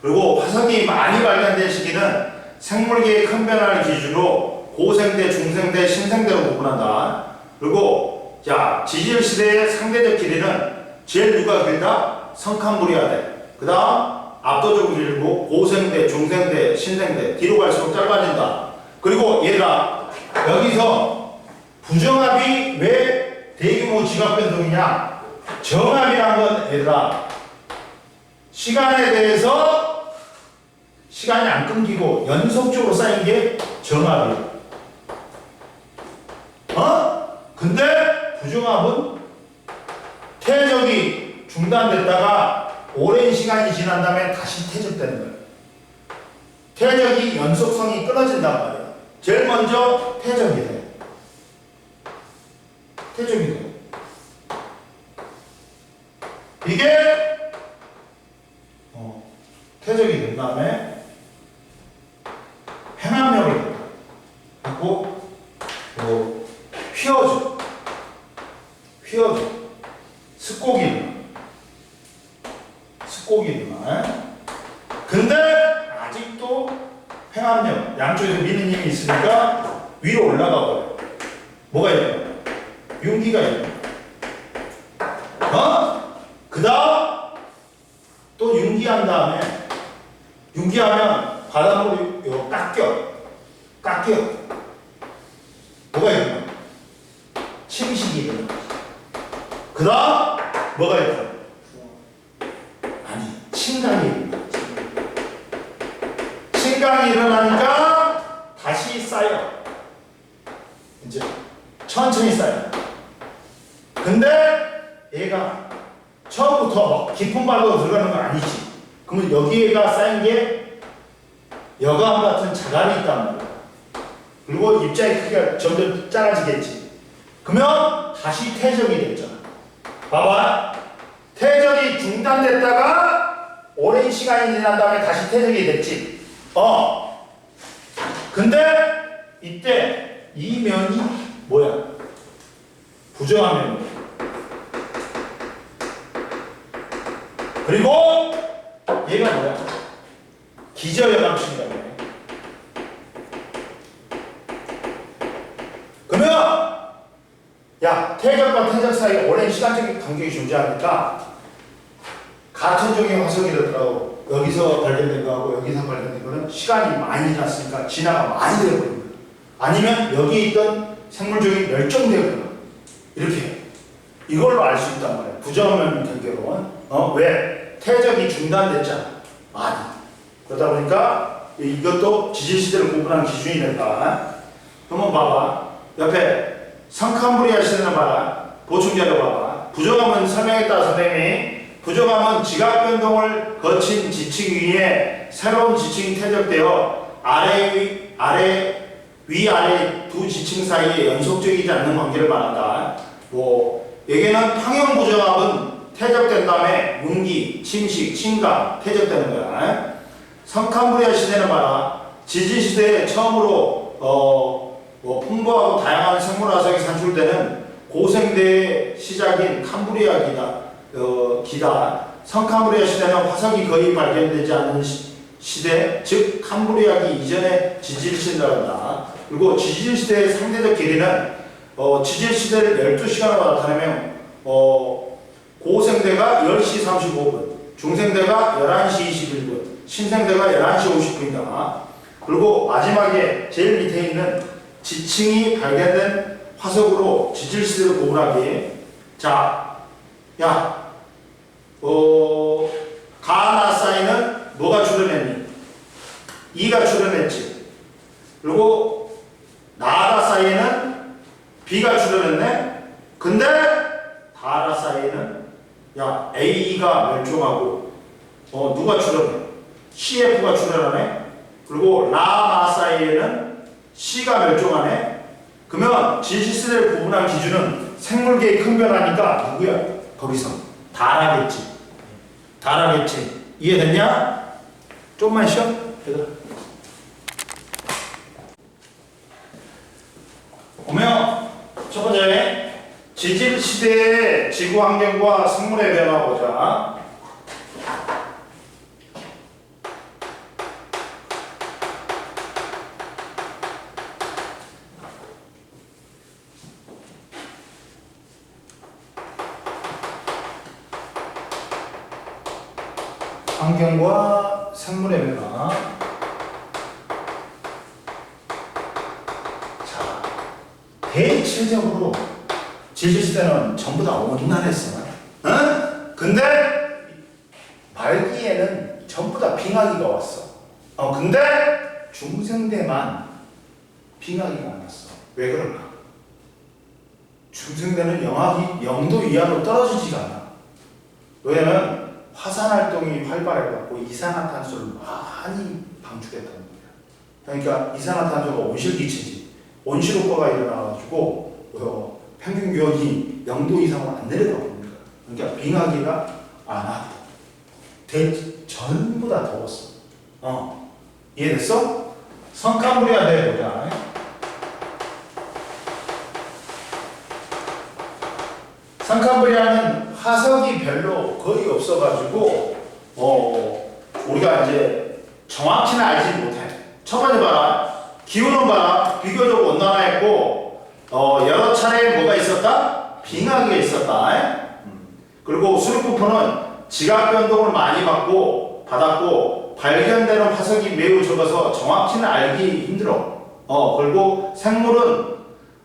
[SPEAKER 1] 그리고 화석이 많이 발견된 시기는 생물계의 큰 변화를 기준으로 고생대, 중생대, 신생대로 구분한다. 그리고 지질시대의 상대적 길이는 제일 누가 길다? 성캄브리아대. 그 다음 압도적으로 길고 고생대, 중생대, 신생대. 뒤로 갈수록 짧아진다. 그리고 얘가 여기서 부정합이 왜 대규모 지각 변동이냐? 정합이란 건 얘들아 시간에 대해서 시간이 안 끊기고 연속적으로 쌓인 게 정합이야. 근데 부정합은 퇴적이 중단됐다가 오랜 시간이 지난 다음에 다시 퇴적되는 거야. 퇴적이 연속성이 끊어진단 말이야. 제일 먼저 퇴적이 돼. 퇴적이 돼. 이게 퇴적이 된 다음에 회만력을 갖고 휘어져. 습곡이 행압력, 양쪽에서 미는 힘이 있으니까 위로 올라가 버려요. 뭐가 있냐? 윤기가 있냐? 그 다음 또 윤기한 다음에 윤기하면 바닷물이 이거 깎여. 뭐가 있냐? 침식이 일어나. 그 다음 뭐가 있냐? 아니, 침강이 일어나. 침강이 일어나니까 다시 쌓여. 이제 천천히 쌓여. 근데 얘가 처음부터 깊은 바다로 들어가는 건 아니지. 그러면 여기에가 쌓인 게 여감 같은 자갈이 있단 말이야. 그리고 입자의 크기가 점점 작아지겠지. 그러면 다시 퇴적이 됐잖아. 봐봐. 퇴적이 중단됐다가 오랜 시간이 지난 다음에 다시 퇴적이 됐지. 근데 이때 이 면이 뭐야? 부정한 면이야. 그리고 얘가 뭐야? 기저여감식이라고 해. 그러면 야, 퇴적과 퇴적 사이에 오랜 시간적인 간격이 존재하니까 같은 종의 화석이라도 여기서 발견된 거하고 여기서 발견된 거는 시간이 많이 지났으니까 진화가 많이 되어버린 거야. 아니면 여기에 있던 생물종이 멸종되거나 이렇게 이걸로 알 수 있단 말이야. 부정면 결계로는. 왜? 퇴적이 중단됐잖아. 많이. 그러다 보니까 이것도 지질시대를 구분하는 기준이 된다. 한번 봐봐. 옆에 성캄브리아 시대는 봐라. 보충자료 봐봐. 부정함은 설명했다 선생님이. 부정함은 지각 변동을 거친 지층 위에 새로운 지층이 퇴적되어 위아래 두 지층 사이에 연속적이지 않는 관계를 말한다. 여기는 평형 부정함은 퇴적된 다음에 문기, 침식, 침강, 퇴적되는 거야. 성캄브리아 시대는 봐라. 지질 시대에 처음으로 풍부하고 다양한 생물 화석이 산출되는 고생대의 시작인 캄브리아 기다. 성캄브리아 시대는 화석이 거의 발견되지 않는 시대, 즉 캄브리아기 이전의 지질 시대라고 한다. 그리고 지질 시대의 상대적 길이는 지질 시대를 12시간으로 나타내면 고생대가 10시 35분, 중생대가 11시 21분, 신생대가 11시 50분이다. 그리고 마지막에 제일 밑에 있는 지층이 발견된 화석으로 지질시대를 구분하기. 자, 가나사이는 뭐가 출현했니? E가 출현했지. 그리고 나다사이에는 B가 출현했네. 근데 다라사이에는 A가 멸종하고 누가 출현해? CF가 출현하네. 그리고 라마사이에는 C가 멸종하네. 그러면 지질시대를 구분한 기준은 생물계의 큰 변화니까 누구야? 거기서 다라겠지. 이해됐냐? 조금만 쉬어. 얘들아. 보면 첫 번째 지질시대의 지구 환경과 생물의 변화 보자. 환경과 생물의 변화. 자, 대체적으로 지질시대는 전부 다 온난했어. 근데 말기에는 전부 다 빙하기가 왔어. 근데 중생대만 빙하기가 안 왔어. 왜 그럴까? 중생대는 영하기 0도 이하로 떨어지지가 않아. 왜냐면 화산활동이 활발해갖고 이산화탄소를 많이 방출했다는 거야. 그러니까 이산화탄소가 온실기체지. 온실효과가 일어나가지고 평균 기온이 0도 이상으로 안 내려가 버립니다. 그러니까 빙하기가 안 하고 전부 다 더웠어. 이해됐어? 성캄브리아 대 보자. 성캄브리아는 화석이 별로 거의 없어가지고 우리가 이제 정확히는 알지 못해. 첫 번째 봐라. 기후는 봐라. 비교적 온난화했고 여러 차례 뭐가 있었다? 빙하기가 있었다. 그리고 수륙부포는 지각 변동을 많이 받았고 발견되는 화석이 매우 적어서 정확히는 알기 힘들어. 그리고 생물은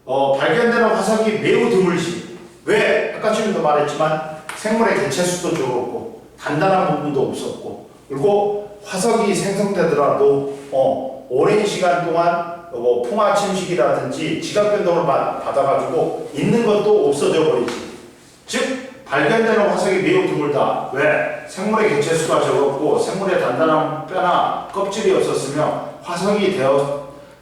[SPEAKER 1] 발견되는 화석이 매우 드물지. 왜? 아까 지금도 말했지만 생물의 개체수도 적었고 단단한 부분도 없었고 그리고 화석이 생성되더라도 오랜 시간 동안 풍화 침식이라든지 지각 변동을 받아가지고 있는 것도 없어져 버리지. 즉 발견되는 화석이 매우 드물다. 왜? 생물의 개체수가 적었고 생물의 단단한 뼈나 껍질이 없었으며 화석이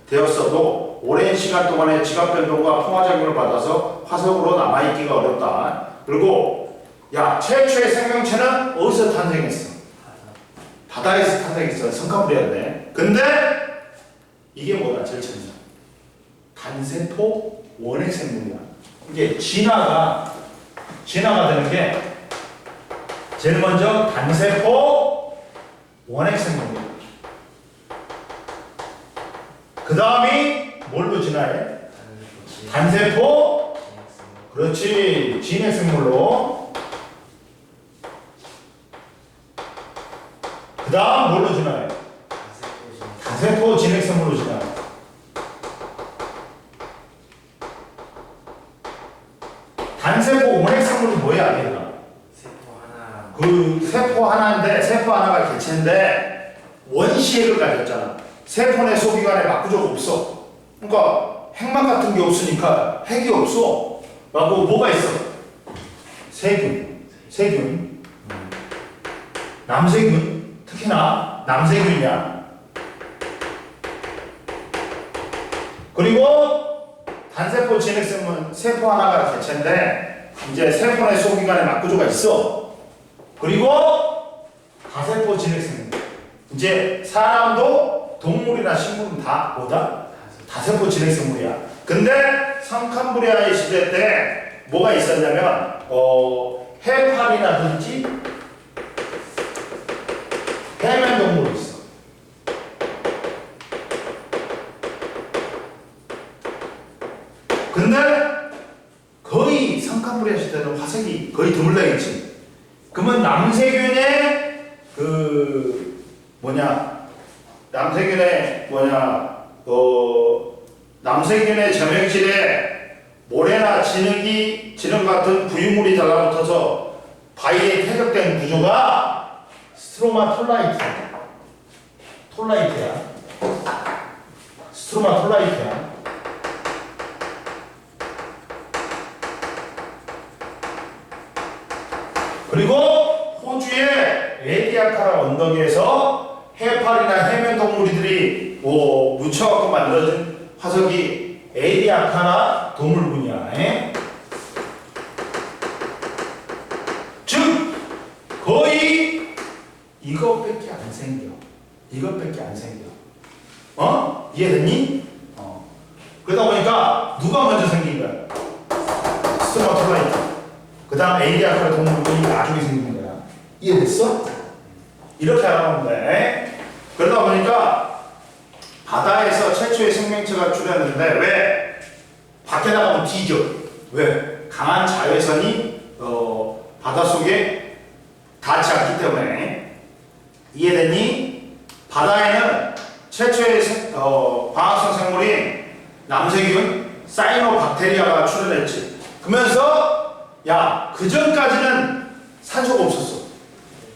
[SPEAKER 1] 되었어도 오랜 시간 동안의 지각 변동과 풍화 작용을 받아서 화석으로 남아있기가 어렵다. 그리고 최초의 생명체는 어디서 탄생했어? 바다에서 탄생했어. 성칸브리아인데. 근데 이게 뭐다? 제일 처음이야. 단세포 원핵 생물이야. 이게 진화가 되는 게 제일 먼저 단세포 원핵 생물이야. 그 다음이 뭘로 진화해? 단세포. 그렇지. 진핵 생물로. 그 다음 뭘로 진화해? 다세포 진핵 생물로 진화해. 단세포 원핵 생물은 뭐야, 얘가? 그 세포 하나인데 세포 하나가 개체인데 원시핵을 가졌잖아. 세포 내 소기관에 막구조가 없어. 그러니까 핵막 같은 게 없으니까 핵이 없어. 라고 뭐가 있어? 세균. 남세균. 특히나 남세균이야. 그리고 단세포 진핵생물은 세포 하나가 개체인데 이제 세포 내 소기관에 막구조가 있어. 그리고 다세포 진핵생물. 이제 사람도 동물이나 식물은 다 뭐다? 다세포 진핵생물이야. 근데 성칸브리아의 시대 때 뭐가 있었냐면 해파리라든지 해면 동물이 있어. 근데 거의 성칸브리아 시대는 화석이 거의 드물다겠지. 그러면 남세균의 남세균의 점액질에 모래나 진흙 같은 부유물이 달라붙어서 바위에 퇴적된 구조가 스트로마톨라이트야. 스트로마톨라이트야. 그리고 호주의 에디아카라 언덕에서 해파리나 해면 동물들이 묻혀갖고 만들어진 화석이 에디아카라 동물군이야. 즉 거의 이것밖에 안 생겨. 이해됐니? 그러다 보니까 누가 먼저 생긴 거야? 스트로마톨라이트. 그 다음 에디아카라 동물군이 나중에 생긴 거야. 이해됐어? 이렇게 알아보면 돼. 그러다 보니까 바다에서 최초의 생명체가 출현했는데 왜? 밖에 나가면 뒤져. 왜? 강한 자외선이 바닷속에 닿지 않기 때문에. 이해됐니? 바다에는 최초의 광합성 생물인 남세균 사이노박테리아가 출현했지. 그러면서 그 전까지는 산소가 없었어.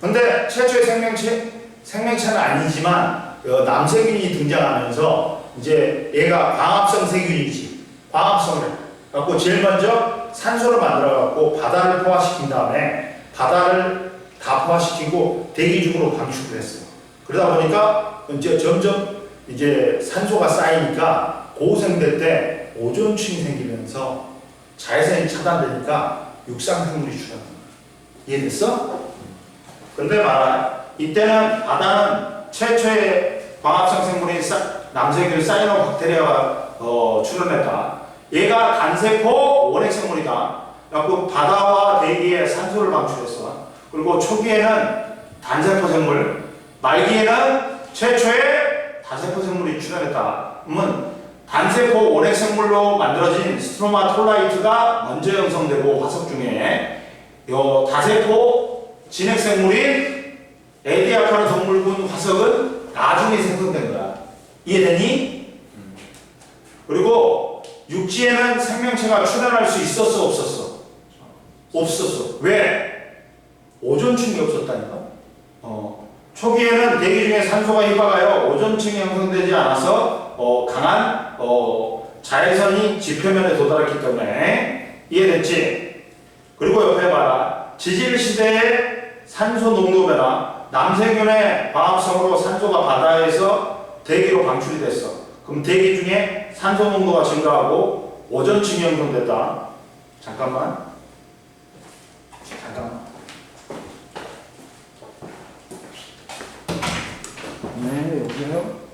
[SPEAKER 1] 근데 최초의 생명체는 아니지만 남세균이 등장하면서 이제 얘가 광합성 세균이지. 광합성을 갖고 제일 먼저 산소를 만들어갖고 바다를 포화시킨 다음에 바다를 다 포화시키고 대기 중으로 방출을 했어. 그러다 보니까 이제 점점 이제 산소가 쌓이니까 고생될 때 오존층이 생기면서 자외선이 차단되니까 육상생물이 출현한다. 이해됐어? 근데 말아, 이때는 바다는 최초의 광합성 생물인 남세균 사이노박테리아가 출현했다. 얘가 단세포 원핵생물이다. 그래서 바다와 대기에 산소를 방출했어. 그리고 초기에는 단세포 생물, 말기에는 최초의 다세포 생물이 출현했다. 그러면 단세포 원핵 생물로 만들어진 스트로마톨라이트가 먼저 형성되고 화석 중에 요 다세포 진핵 생물인 에디아카르 동물군 화석은 나중에 생성된 거야. 이해되니? 그리고 육지에는 생명체가 출현할 수 있었어, 없었어? 없었어. 왜? 오존층이 없었다니까. 초기에는 대기 중에 산소가 희박하여 오존층이 형성되지 않아서 강한 자외선이 지표면에 도달했기 때문에. 이해됐지? 그리고 옆에 봐라. 지질시대의 산소 농도 변화, 남세균의 광합성으로 산소가 바다에서 대기로 방출이 됐어. 그럼 대기 중에 산소 농도가 증가하고 오존층이 형성됐다. 잠깐만. 네, 여보세요?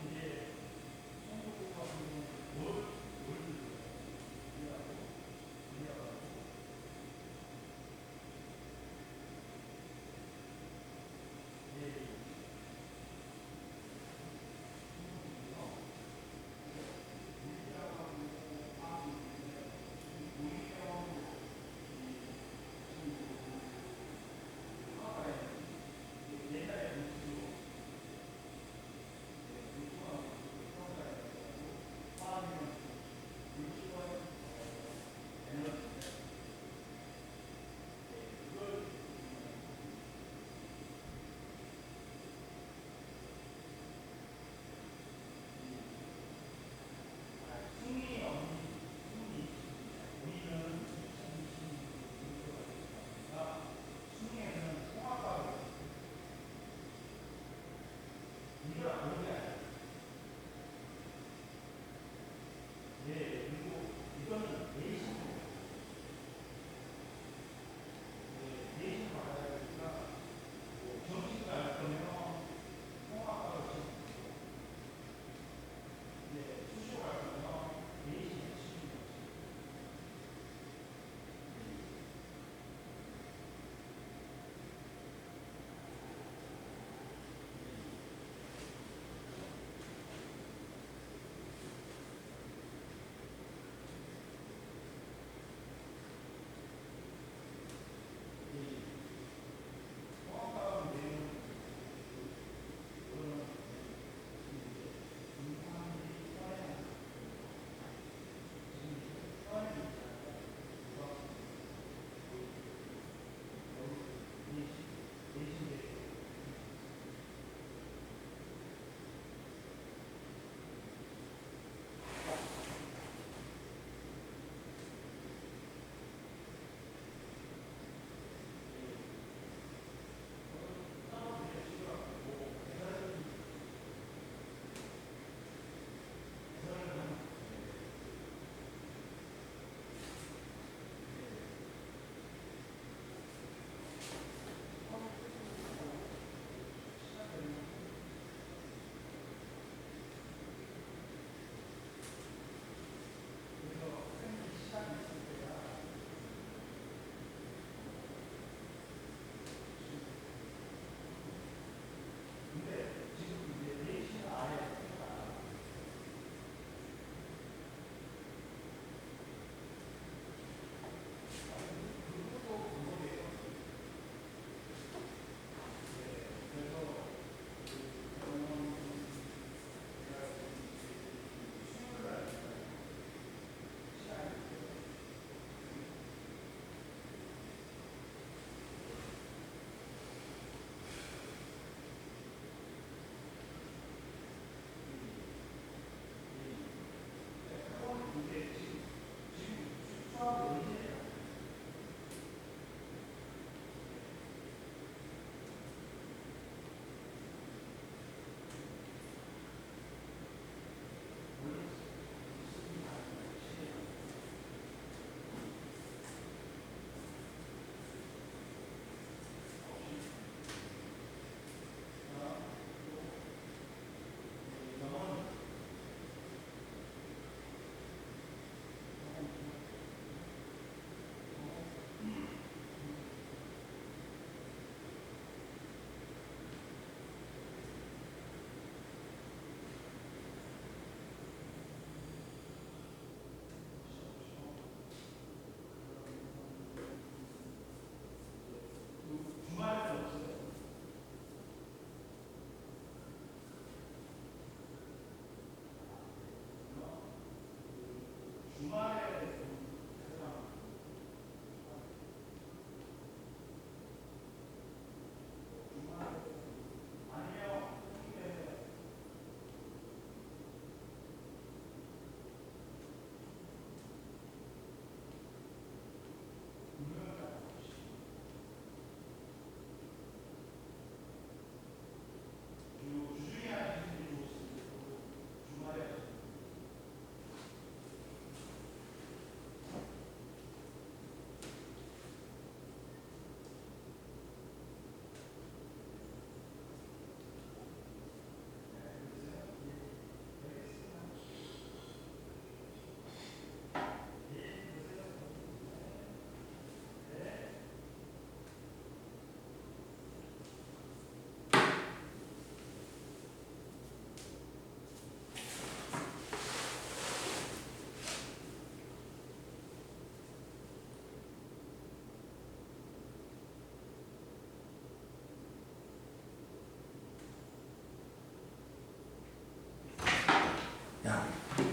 [SPEAKER 1] 이제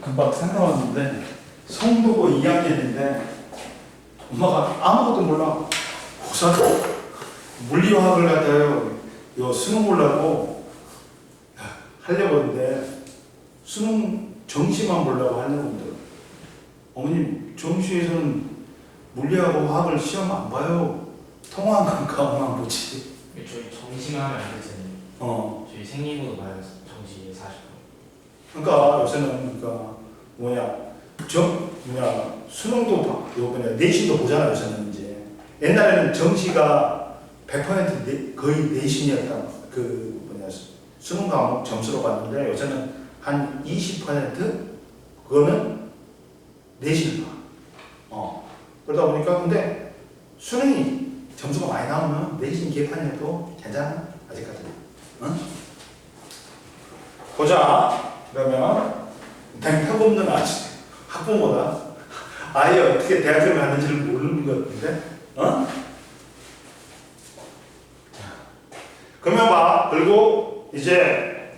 [SPEAKER 1] 금방 생각났는데 성도고 2학년인데 엄마가 아무것도 몰라. 고사 물리화학을 갖다요. 요 수능 보려고 하려고 하는데 수능 정시만 보려고 하려고 하는데 어머님 정시에서는 물리하고 화학을 시험 안 봐요. 통화한 과목만 보지.
[SPEAKER 2] 저희 정시만 하면 안 되잖아요. 저희 생리고도 봐요. 정시 40분.
[SPEAKER 1] 그러니까 요새는 수능도 봐. 내신도 보잖아 요새는 이제. 옛날에는 정시가 100% 거의 내신이었다. 수능 과목 점수로 봤는데 요새는 한 20% 그거는 내신을 봐. 그러다 보니까 근데 수능이 점수가 많이 나오면 내신 개판이어도 괜찮아 아직까지는. 응? 보자. 그러면 댕탁 없는 학부모다. 아예 어떻게 대학교를 가는지를 모르는 것 같은데. 그러면 봐. 그리고 이제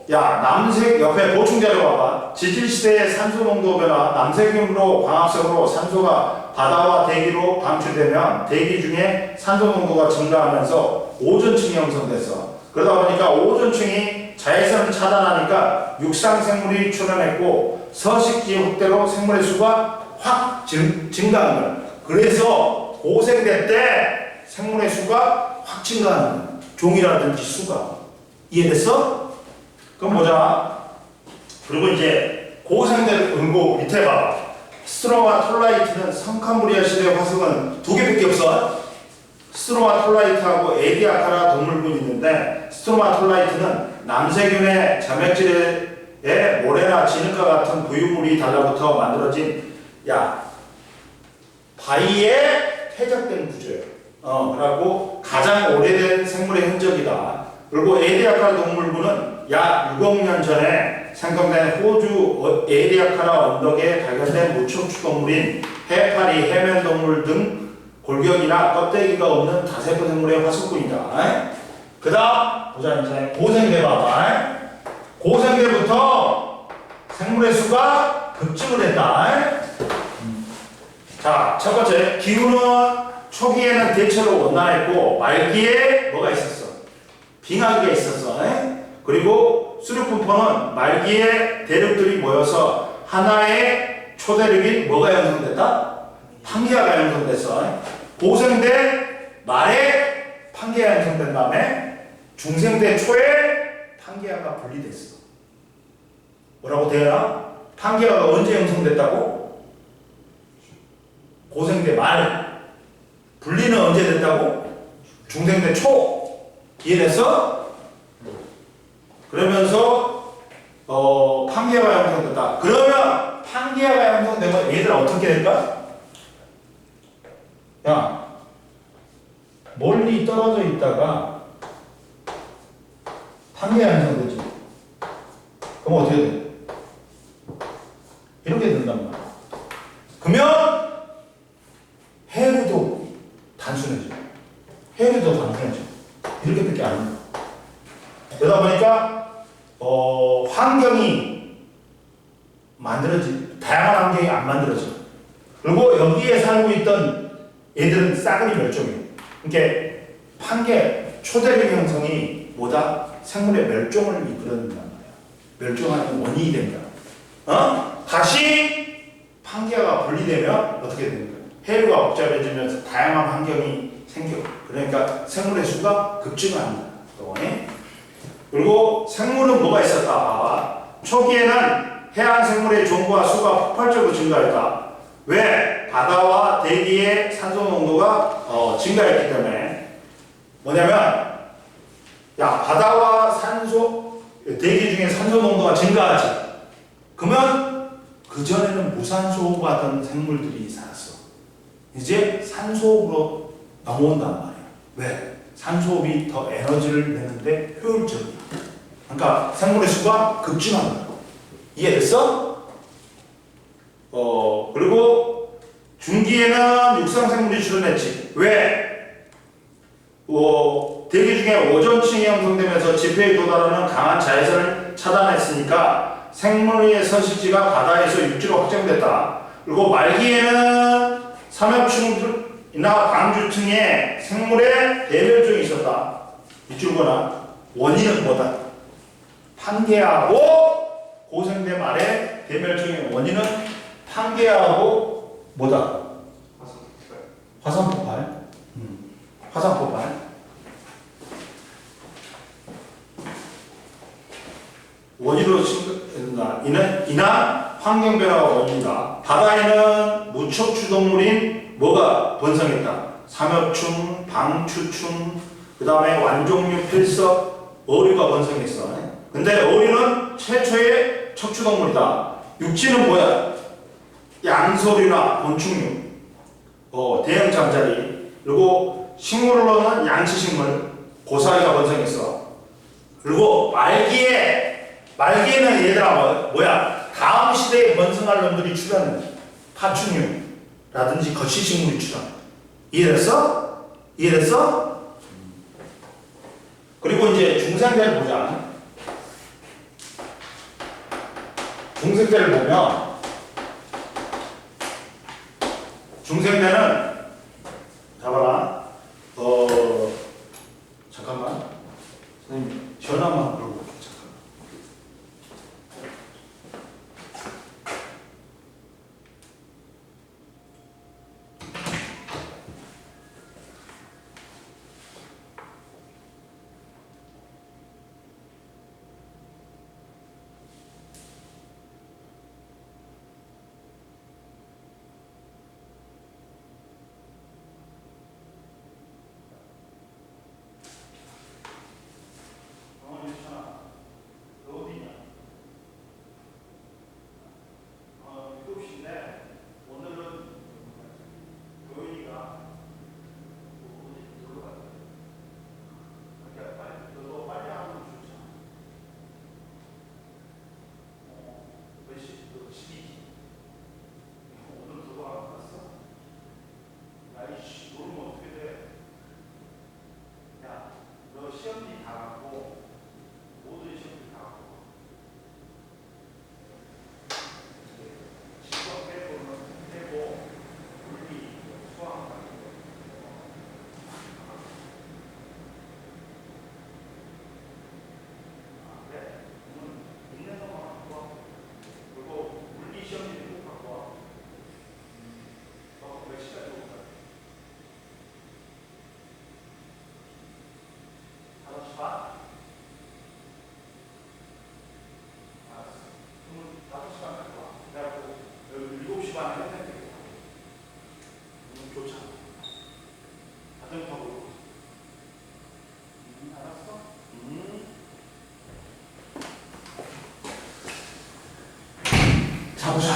[SPEAKER 1] 남색 옆에 보충 자료 봐봐. 지질시대의 산소 농도 변화, 남색염으로 광합성으로 산소가 바다와 대기로 방출되면 대기 중에 산소 농도가 증가하면서 오존층이 형성됐어. 그러다 보니까 오존층이 자외선을 차단하니까 육상 생물이 출현했고 서식지 확대로 생물의 수가 확 증가하는 거야. 그래서 고생대 때 생물의 수가 확 증가하는 거야. 종이라든지 수가. 이해됐어? 그럼 보자. 그리고 이제 고생대 응고 밑에 봐. 스트로마 톨라이트는 성캄브리아 시대 화석은 두 개밖에 없어. 스트로마 톨라이트하고 에디아카라 동물군이 있는데 스트로마 톨라이트는 남세균의 점액질에 모래나 진흙과 같은 부유물이 달라붙어 만들어진 바위에 퇴적된 구조예요. 그리고 가장 오래된 생물의 흔적이다. 그리고 에디아카라 동물군은 약 6억 년 전에 생성된 호주 에디아카라 언덕에 발견된 무척추 동물인 해파리, 해면동물 등 골격이나 껍데기가 없는 다세포 생물의 화석군이다. 그 다음 보자. 이제 고생대 봐봐. 고생대부터 생물의 수가 급증을 했다. 자, 첫 번째 기후는 초기에는 대체로 온난했고 말기에 뭐가 있었어? 빙하기가 있었어. 그리고 수륙분포는 말기에 대륙들이 모여서 하나의 초대륙인 뭐가 형성됐다? 판게아가 형성됐어. 고생대 말에 판게아 형성된 다음에 중생대 초에 판게아가 분리됐어. 뭐라고 되나? 판게아가 언제 형성됐다고? 고생대 말. 분리는 언제 됐다고? 중생대 초. 이해됐어? 그러면서 판게아가 형성됐다. 그러면 판게아가 형성되면 얘들 어떻게 될까? 멀리 떨어져 있다가 판게아 형성되지. 그럼 어떻게 돼? 이렇게 된단 말이야. 그러면 해류도 단순해져. 해류도 단순해져. 이렇게밖에 안 돼. 그러다 보니까 환경이 다양한 환경이 안 만들어져. 그리고 여기에 살고 있던 얘들은 싸그리 멸종해. 그러니까 판게 초대륙 형성이 생물의 멸종을 이끌어낸단 말이야. 멸종하는 원인이 된다. 다시 판게아가 분리되면 어떻게 되는 거야? 해류가 복잡해지면서 다양한 환경이 생겨. 그러니까 생물의 수가 급증합니다. 그리고 생물은 뭐가 있었다? 봐봐. 초기에는 해양 생물의 종과 수가 폭발적으로 증가했다. 왜? 바다와 대기의 산소 농도가 증가했기 때문에. 뭐냐면 바다와 대기 중에 산소 농도가 증가하지. 그러면 그전에는 무산소 받은 생물들이 살았어. 이제 산소호흡으로 넘어온단 말이야. 왜? 산소호흡이 더 에너지를 내는데 효율적이야. 그러니까 생물의 수가 급증한다. 이해됐어? 그리고 중기에는 육상생물이 출현했지. 왜? 대기 중에 오존층이 형성되면서 지표에 도달하는 강한 자외선을 차단했으니까 생물의 서식지가 바다에서 육지로 확정됐다. 그리고 말기에는 삼엽충이나 방주층에 생물의 대멸종이 있었다. 이줄거나 원인은 뭐다? 판게하고 고생대 말의 대멸종의 원인은 판게하고 뭐다? 화산폭발. 화산폭발. 원인으로 증가된다. 이는 환경변화가 원인이다. 바다에는 무척추동물인 뭐가 번성했다. 삼엽충, 방추충, 그 다음에 완종류, 필석, 어류가 번성했어. 근데 어류는 최초의 척추동물이다. 육지는 뭐야? 양서류나 곤충류, 대형 잠자리, 그리고 식물로는 양치식물, 고사리가 번성했어. 그리고 말기에는 얘들아 뭐야? 다음 시대에 번성할 놈들이 출현해. 파충류라든지 거시식물이 출현. 이해됐어? 이해됐어? 그리고 이제 중생대를 보자. 중생대를 보면 중생대는 잡아라. 잠깐만. 선생님 전화만 걸고 올게요. 잠깐만. 너 어디냐? 7시인데 오늘은 교인이가 어디 놀러 갔다. 그러니까 너도 빨리 하면 좋잖아. 몇 시? 너 12시? 오늘 그거 안 갔어? 야이씨 놀면 어떻게 돼? 야, 너 시험지 다 갖고 모든 시험지 다 갖고 직업 해고 물리 수학 같은 거 그래 있는 것만 갖고 와. 그리고 물리 시험지도 꼭 갖고 와. 너 몇 시까지 올 거야? 5시 반? 알았어. 그러면 5시 반 갖고 와. 그래갖고 여기 7시 반에 해야 되겠다. 좋잖아. 자전거 타고. 알았어? 자, 보자.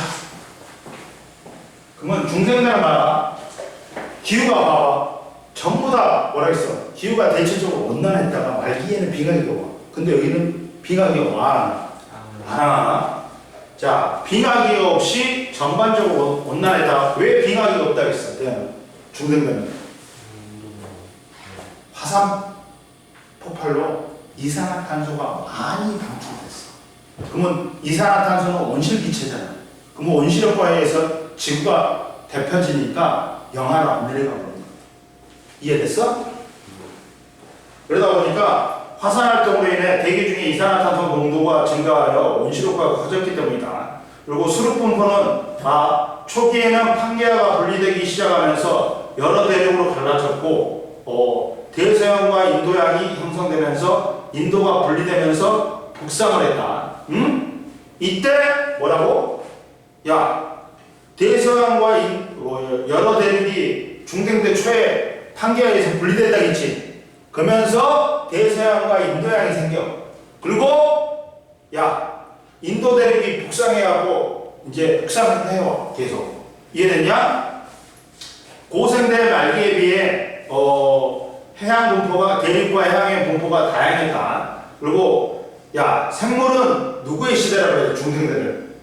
[SPEAKER 1] 그러면 중생대는 봐라. 기후가 봐봐. 전부 다 뭐라 했어? 기후가 대체적으로 온난했다가 말기에는 비가기가 와. 근데 여기는 비가기가 와. 안 와. 자, 빙하기가 없이 전반적으로 온난했다. 왜 빙하기가 없다 했어? 중생대는 화산 폭발로 이산화탄소가 많이 방출됐어. 그러면 이산화탄소는 온실기체잖아. 그러면 온실효과에 의해서 지구가 데펴지니까 영하로 안 내려가 버린 거야. 이해됐어? 그러다 보니까 화산활동으로 인해 대기 중에 이산화탄소 농도가 증가하여 온실효과가 커졌기 때문이다. 그리고 수륙분포는 초기에는 판게아가 분리되기 시작하면서 여러 대륙으로 갈라졌고 대서양과 인도양이 형성되면서 인도가 분리되면서 북상을 했다. 이때 뭐라고? 야, 대서양과 여러 대륙이 중생대 초에 판게아에서 분리됐다겠지. 그러면서 대서양과 인도양이 생겨. 그리고 야, 인도 대륙이 북상해가고 이제 북상해요. 계속. 이해됐냐? 고생대 말기에 비해 해양 분포가 대륙과 해양의 분포가 다양했다. 그리고 야, 생물은 누구의 시대라고 해야 돼? 중생대를.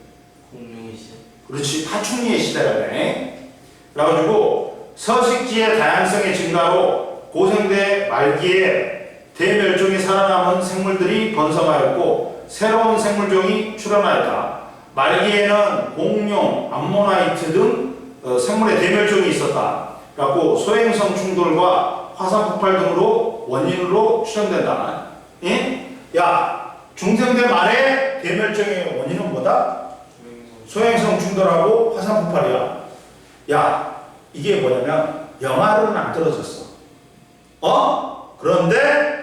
[SPEAKER 2] 공룡의 시대.
[SPEAKER 1] 그렇지, 파충류의 시대라고 해. 그래가지고 서식지의 다양성의 증가로 고생대 말기에 대멸종이 살아남은 생물들이 번성하였고 새로운 생물종이 출현하였다. 말기에는 공룡, 암모나이트 등 생물의 대멸종이 있었다. 그래갖고 소행성 충돌과 화산 폭발 등으로 원인으로 추정된다. 예? 야, 중생대 말에 대멸종의 원인은 뭐다? 소행성 충돌하고 화산 폭발이야. 야, 이게 뭐냐면 영하로는 안 떨어졌어. 그런데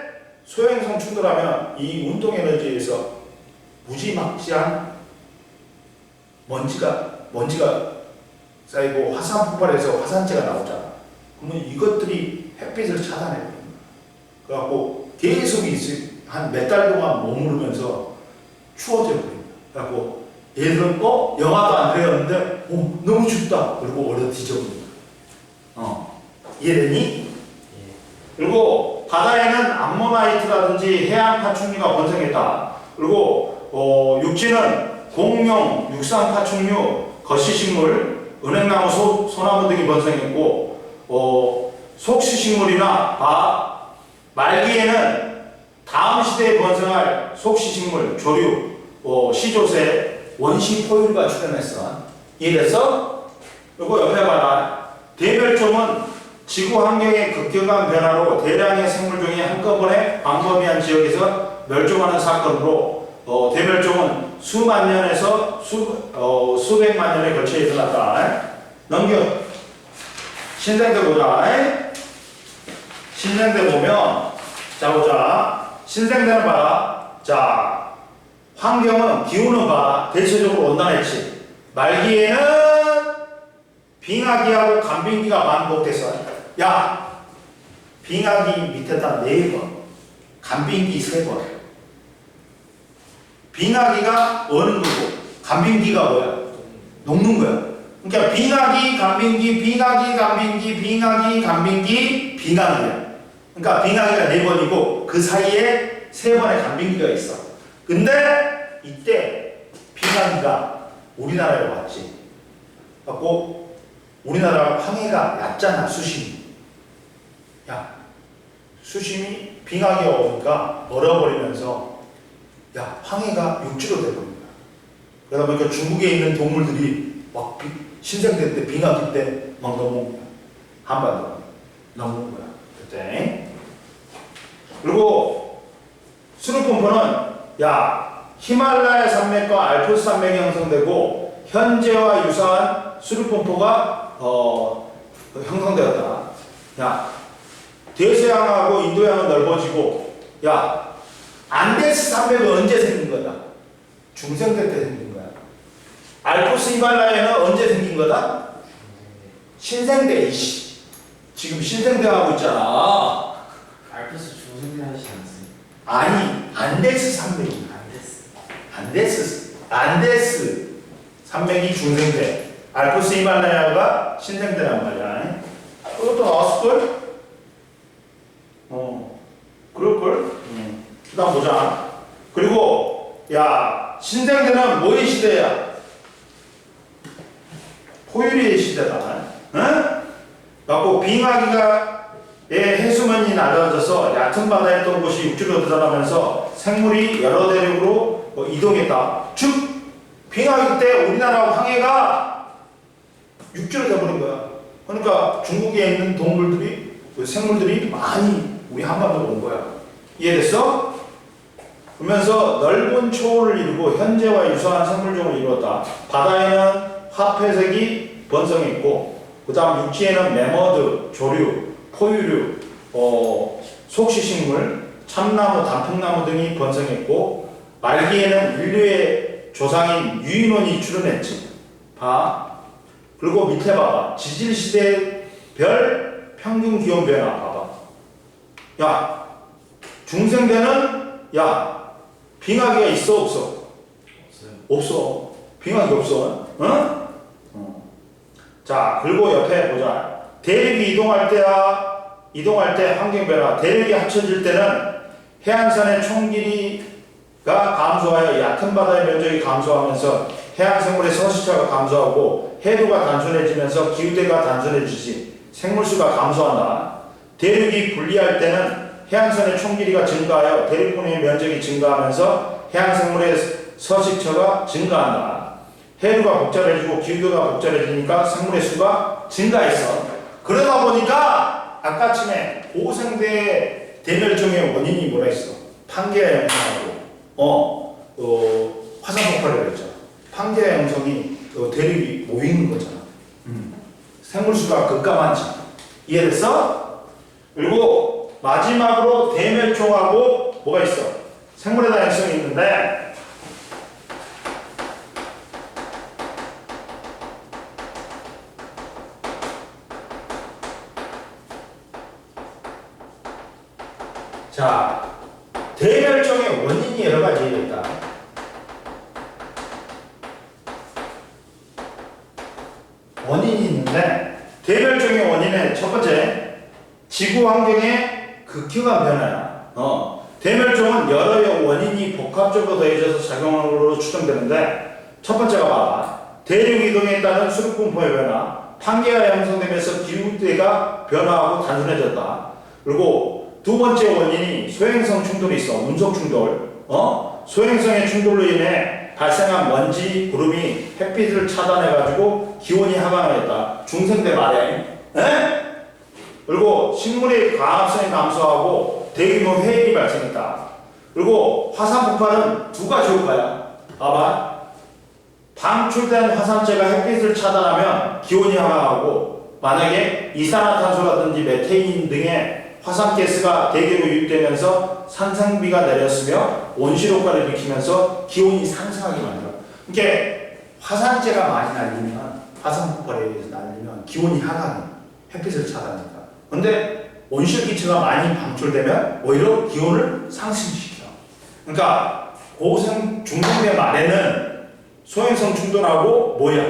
[SPEAKER 1] 소행성 충돌하면 이 운동 에너지에서 무지막지한 먼지가 쌓이고 화산 폭발해서 화산재가 나오잖아. 그러면 이것들이 햇빛을 차단해 버립니다. 그래갖고 계속 한 몇 달 동안 머무르면서 추워져 버립니다. 그래갖고 예를 들면 영하도 안 되었는데 너무 춥다. 그리고 얼어 뒤져버립니다. 이해되니? 그리고 바다에는 암모나이트라든지 해양 파충류가 번성했다. 그리고 육지는 공룡, 육상 파충류, 거시식물, 은행나무, 소나무 등이 번성했고 속시식물이나 말기에는 다음 시대에 번성할 속시식물, 조류, 시조새, 원시 포유류가 출현했어. 이해됐어? 그리고 옆에 봐라. 대멸종은 지구 환경의 급격한 변화로 대량의 생물종이 한꺼번에 광범위한 지역에서 멸종하는 사건으로 대멸종은 수만 년에서 수백만 년에 걸쳐 일어났다. 넘겨. 신생대 보자. 신생대 보면 자 보자. 신생대는 봐라. 자, 환경은 기후는 봐. 대체적으로 온난했지. 말기에는 빙하기하고 간빙기가 반복돼서 야, 빙하기 밑에다 4번, 간빙기 3번. 빙하기가 어는 거고 간빙기가 뭐야? 녹는 거야. 그러니까 빙하기, 간빙기, 빙하기, 간빙기, 빙하기, 간빙기, 빙하기야. 그러니까 빙하기가 4번이고 그 사이에 3번의 간빙기가 있어. 근데 이때 빙하기가 우리나라에 왔지. 갖고 우리나라 황해가 얕잖아, 수심이. 야, 수심이 빙하기가 오니까 얼어버리면서 야, 황해가 육지로 돼버린 거야. 그러다 보니까 중국에 있는 동물들이 막 신생대 때 빙하기 때 막 넘어온 거야. 한반도 넘어온 거야. 그때. 그리고 수르폼포는 야, 히말라야 산맥과 알프스 산맥이 형성되고 현재와 유사한 수르폼포가 형성되었다. 야, 대서양하고 인도양은 넓어지고 야, 안데스 산맥은 언제 생긴 거다? 중생대 때 생긴 거야. 알프스 히말라야는 언제 생긴 거다? 신생대. 이씨, 지금 신생대 하고 있잖아.
[SPEAKER 4] 알프스 중생대 하시지 않았어요?
[SPEAKER 1] 아니, 안데스 산맥이. 안데스 산맥이 중생대, 알프스 히말라야가 신생대란 말이야. 그것도 나왔을걸? 그럴걸? 그 다음 보자. 그리고 야, 신생대는 뭐의 시대야? 포유류의 시대다. 응? 그래갖고 빙하기가 해수면이 낮아져서 얕은 바다에 있던 곳이 육지로 드러나면서 생물이 여러 대륙으로 이동했다. 즉 빙하기 때 우리나라 황해가 육지로 돼버린 거야. 그러니까 중국에 있는 동물들이, 생물들이 많이 우리 한반도로 온 거야. 이해됐어? 그러면서 넓은 초원을 이루고 현재와 유사한 생물종을 이루었다. 바다에는 화폐색이 번성했고 그 다음 육지에는 매머드, 조류, 포유류, 속시식물, 참나무, 단풍나무 등이 번성했고 말기에는 인류의 조상인 유인원이 출현했지. 봐. 그리고 밑에 봐봐. 지질시대별 평균 기온 변화 봐봐. 야, 중생대는 야, 빙하기가 있어 없어?
[SPEAKER 4] 없어요.
[SPEAKER 1] 없어. 빙하기 없어. 응? 자, 그리고 옆에 보자. 대륙이 이동할 때 환경 변화. 대륙이 합쳐질 때는 해안선의 총 길이가 감소하여 얕은 바다의 면적이 감소하면서 해양 생물의 서식처가 감소하고 해류가 단순해지면서 기후대가 단순해지지 생물수가 감소한다. 대륙이 분리할 때는 해안선의 총 길이가 증가하여 대륙분의 면적이 증가하면서 해양생물의 서식처가 증가한다. 해류가 복잡해지고 기후가 복잡해지니까 생물의 수가 증가했어. 그러다 보니까 아까쯤에 고생대 대멸종의 원인이 뭐라 했어? 판ge와 형성하고 화산 폭발이라고 했잖아. 판ge와 형성이 대륙이 모이는 거잖아. 생물수가 급감한지 이해됐어? 그리고 마지막으로 대멸종하고 뭐가 있어? 생물의 다양성이 있는데 자, 대멸종의 원인이 여러 가지가 있다. 원인이 있는데 대멸종의 원인은 첫 번째 지구 환경의 극혐한 변화야. 대멸종은 여러 원인이 복합적으로 더해져서 작용하는 것으로 추정되는데 첫 번째가 봐봐. 대륙 이동에 따른 수륙 분포의 변화, 판ge가 형성되면서 기후대가 변화하고 단순해졌다. 그리고 두 번째 원인이 소행성 충돌이 있어. 운석 충돌. 소행성의 충돌로 인해 발생한 먼지, 구름이 햇빛을 차단해가지고 기온이 하강했다. 중생대 말에. 그리고 식물의 광합성이 감소하고 대규모 해일이 발생했다. 그리고 화산 폭발은 두 가지 효과야. 봐봐. 방출된 화산재가 햇빛을 차단하면 기온이 하강하고 만약에 이산화탄소라든지 메테인 등의 화산가스가 대기로 유입되면서 산성비가 내렸으며 온실효과를 일으키면서 기온이 상승하게 만들어. 그러니까 화산재가 많이 날리면 화산 폭발에 의해서 날리면 기온이 하강해. 햇빛을 차단하니까. 근데 온실기체가 많이 방출되면 오히려 기온을 상승시켜. 그러니까 중생대 말에는 소행성 충돌하고 뭐야?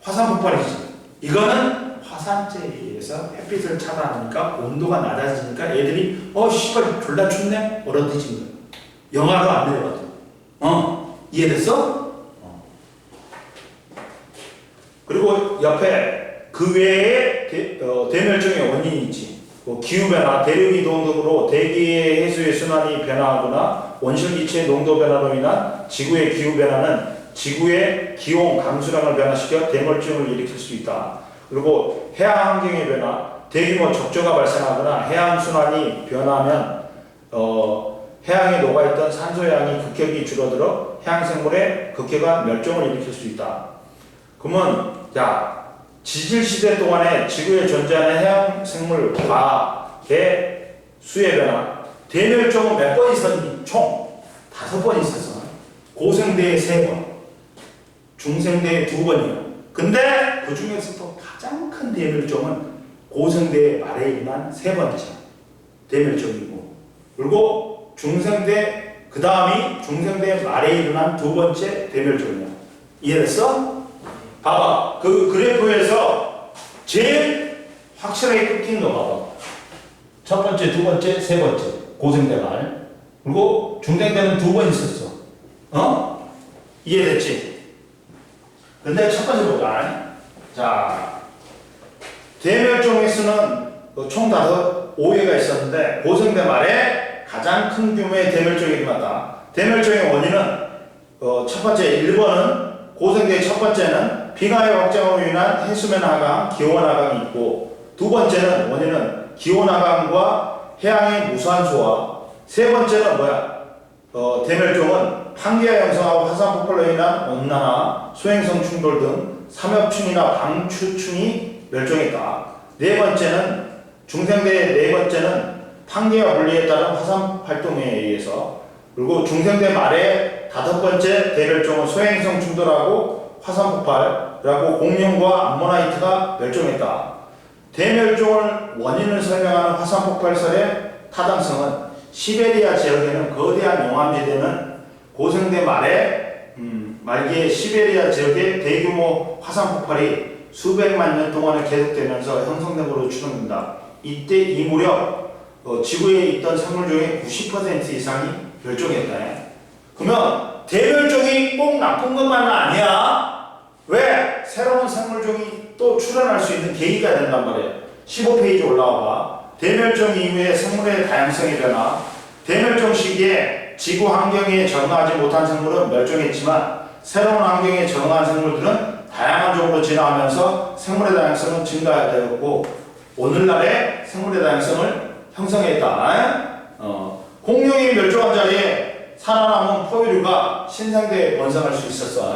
[SPEAKER 1] 화산 폭발이지. 이거는 화산재에 의해서 햇빛을 차단하니까 온도가 낮아지니까 애들이 씨발 졸라 춥네? 얼어드진 거야. 영하로 안 내려가도. 이해됐어? 그리고 옆에 그 외에 대멸종의 원인이 있지. 기후변화, 대륙이동 등으로 대기의 해수의 순환이 변화하거나 온실기체의 농도 변화로 인한 지구의 기후변화는 지구의 기온, 강수량을 변화시켜 대멸종을 일으킬 수 있다. 그리고 해양 환경의 변화, 대규모 적조가 발생하거나 해양 순환이 변하면 해양에 녹아있던 산소양이 급격히 줄어들어 해양생물의 극해가 멸종을 일으킬 수 있다. 그러면 지질시대 동안에 지구에 존재하는 해양생물 과학의 수의 변화, 대멸종은 몇 번 있었니? 총 5번 있었어. 고생대에 3번, 중생대에 2번이요. 근데 그 중에서도 가장 큰 대멸종은 고생대 말에 일어난 3번이죠. 대멸종이고. 그리고 중생대, 그 다음이 중생대 말에 일어난 2번째 대멸종이야. 이해됐어? 봐봐. 그 그래프에서 제일 확실하게 끊긴 거 봐봐. 첫 번째, 두 번째, 세 번째. 고생대 말. 그리고 중생대는 2번 있었어. 이해됐지? 근데 첫 번째 보자. 자, 대멸종의 수는 총 5회가 있었는데 고생대 말에 가장 큰 규모의 대멸종이 일어났다. 대멸종의 원인은 첫 번째 1번은 고생대의 첫 번째는 빙하의 확장으로 인한 해수면 하강, 기온 하강이 있고 두 번째는 원인은 기온 하강과 해양의 무수한 소화, 세 번째는 대멸종은 판ge와 형성하고 화산 폭발로 인한 온난화, 소행성 충돌 등 삼엽충이나 방추충이 멸종했다. 네 번째는 중생대의 네 번째는 판ge와 분리에 따른 화산 활동에 의해서, 그리고 중생대 말에 5번째 대멸종은 소행성 충돌하고 화산 폭발이라고 공룡과 암모나이트가 멸종했다. 대멸종을 원인을 설명하는 화산 폭발설의 타당성은 시베리아 지역에는 거대한 용암지대는 고생대 말기에 시베리아 지역의 대규모 화산 폭발이 수백만 년 동안에 계속되면서 형성된 것으로 추정된다. 이때 이 무렵 지구에 있던 생물 중에 90% 이상이 멸종했다. 그러면 대멸종이 꼭 나쁜 것만은 아니야. 왜? 새로운 생물종이 또 출현할 수 있는 계기가 된단 말이에요. 15페이지 올라와봐. 대멸종 이후에 생물의 다양성의 변화. 대멸종 시기에 지구 환경에 적응하지 못한 생물은 멸종했지만 새로운 환경에 적응한 생물들은 다양한 종으로 진화하면서 생물의 다양성은 증가되었고 오늘날의 생물의 다양성을 형성했다. 공룡이 멸종한 자리에 살아남은 포유류가 신생대에 번성할 수 있었어.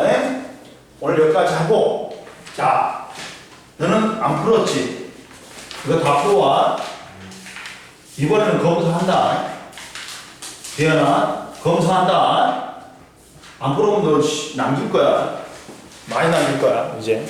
[SPEAKER 1] 오늘 여기까지 하고, 자, 너는 안 풀었지? 이거 다 풀어와. 이번에는 검사한다. 대현아, 검사한다. 안 풀어보면 너 남길 거야. 많이 남길 거야, 이제.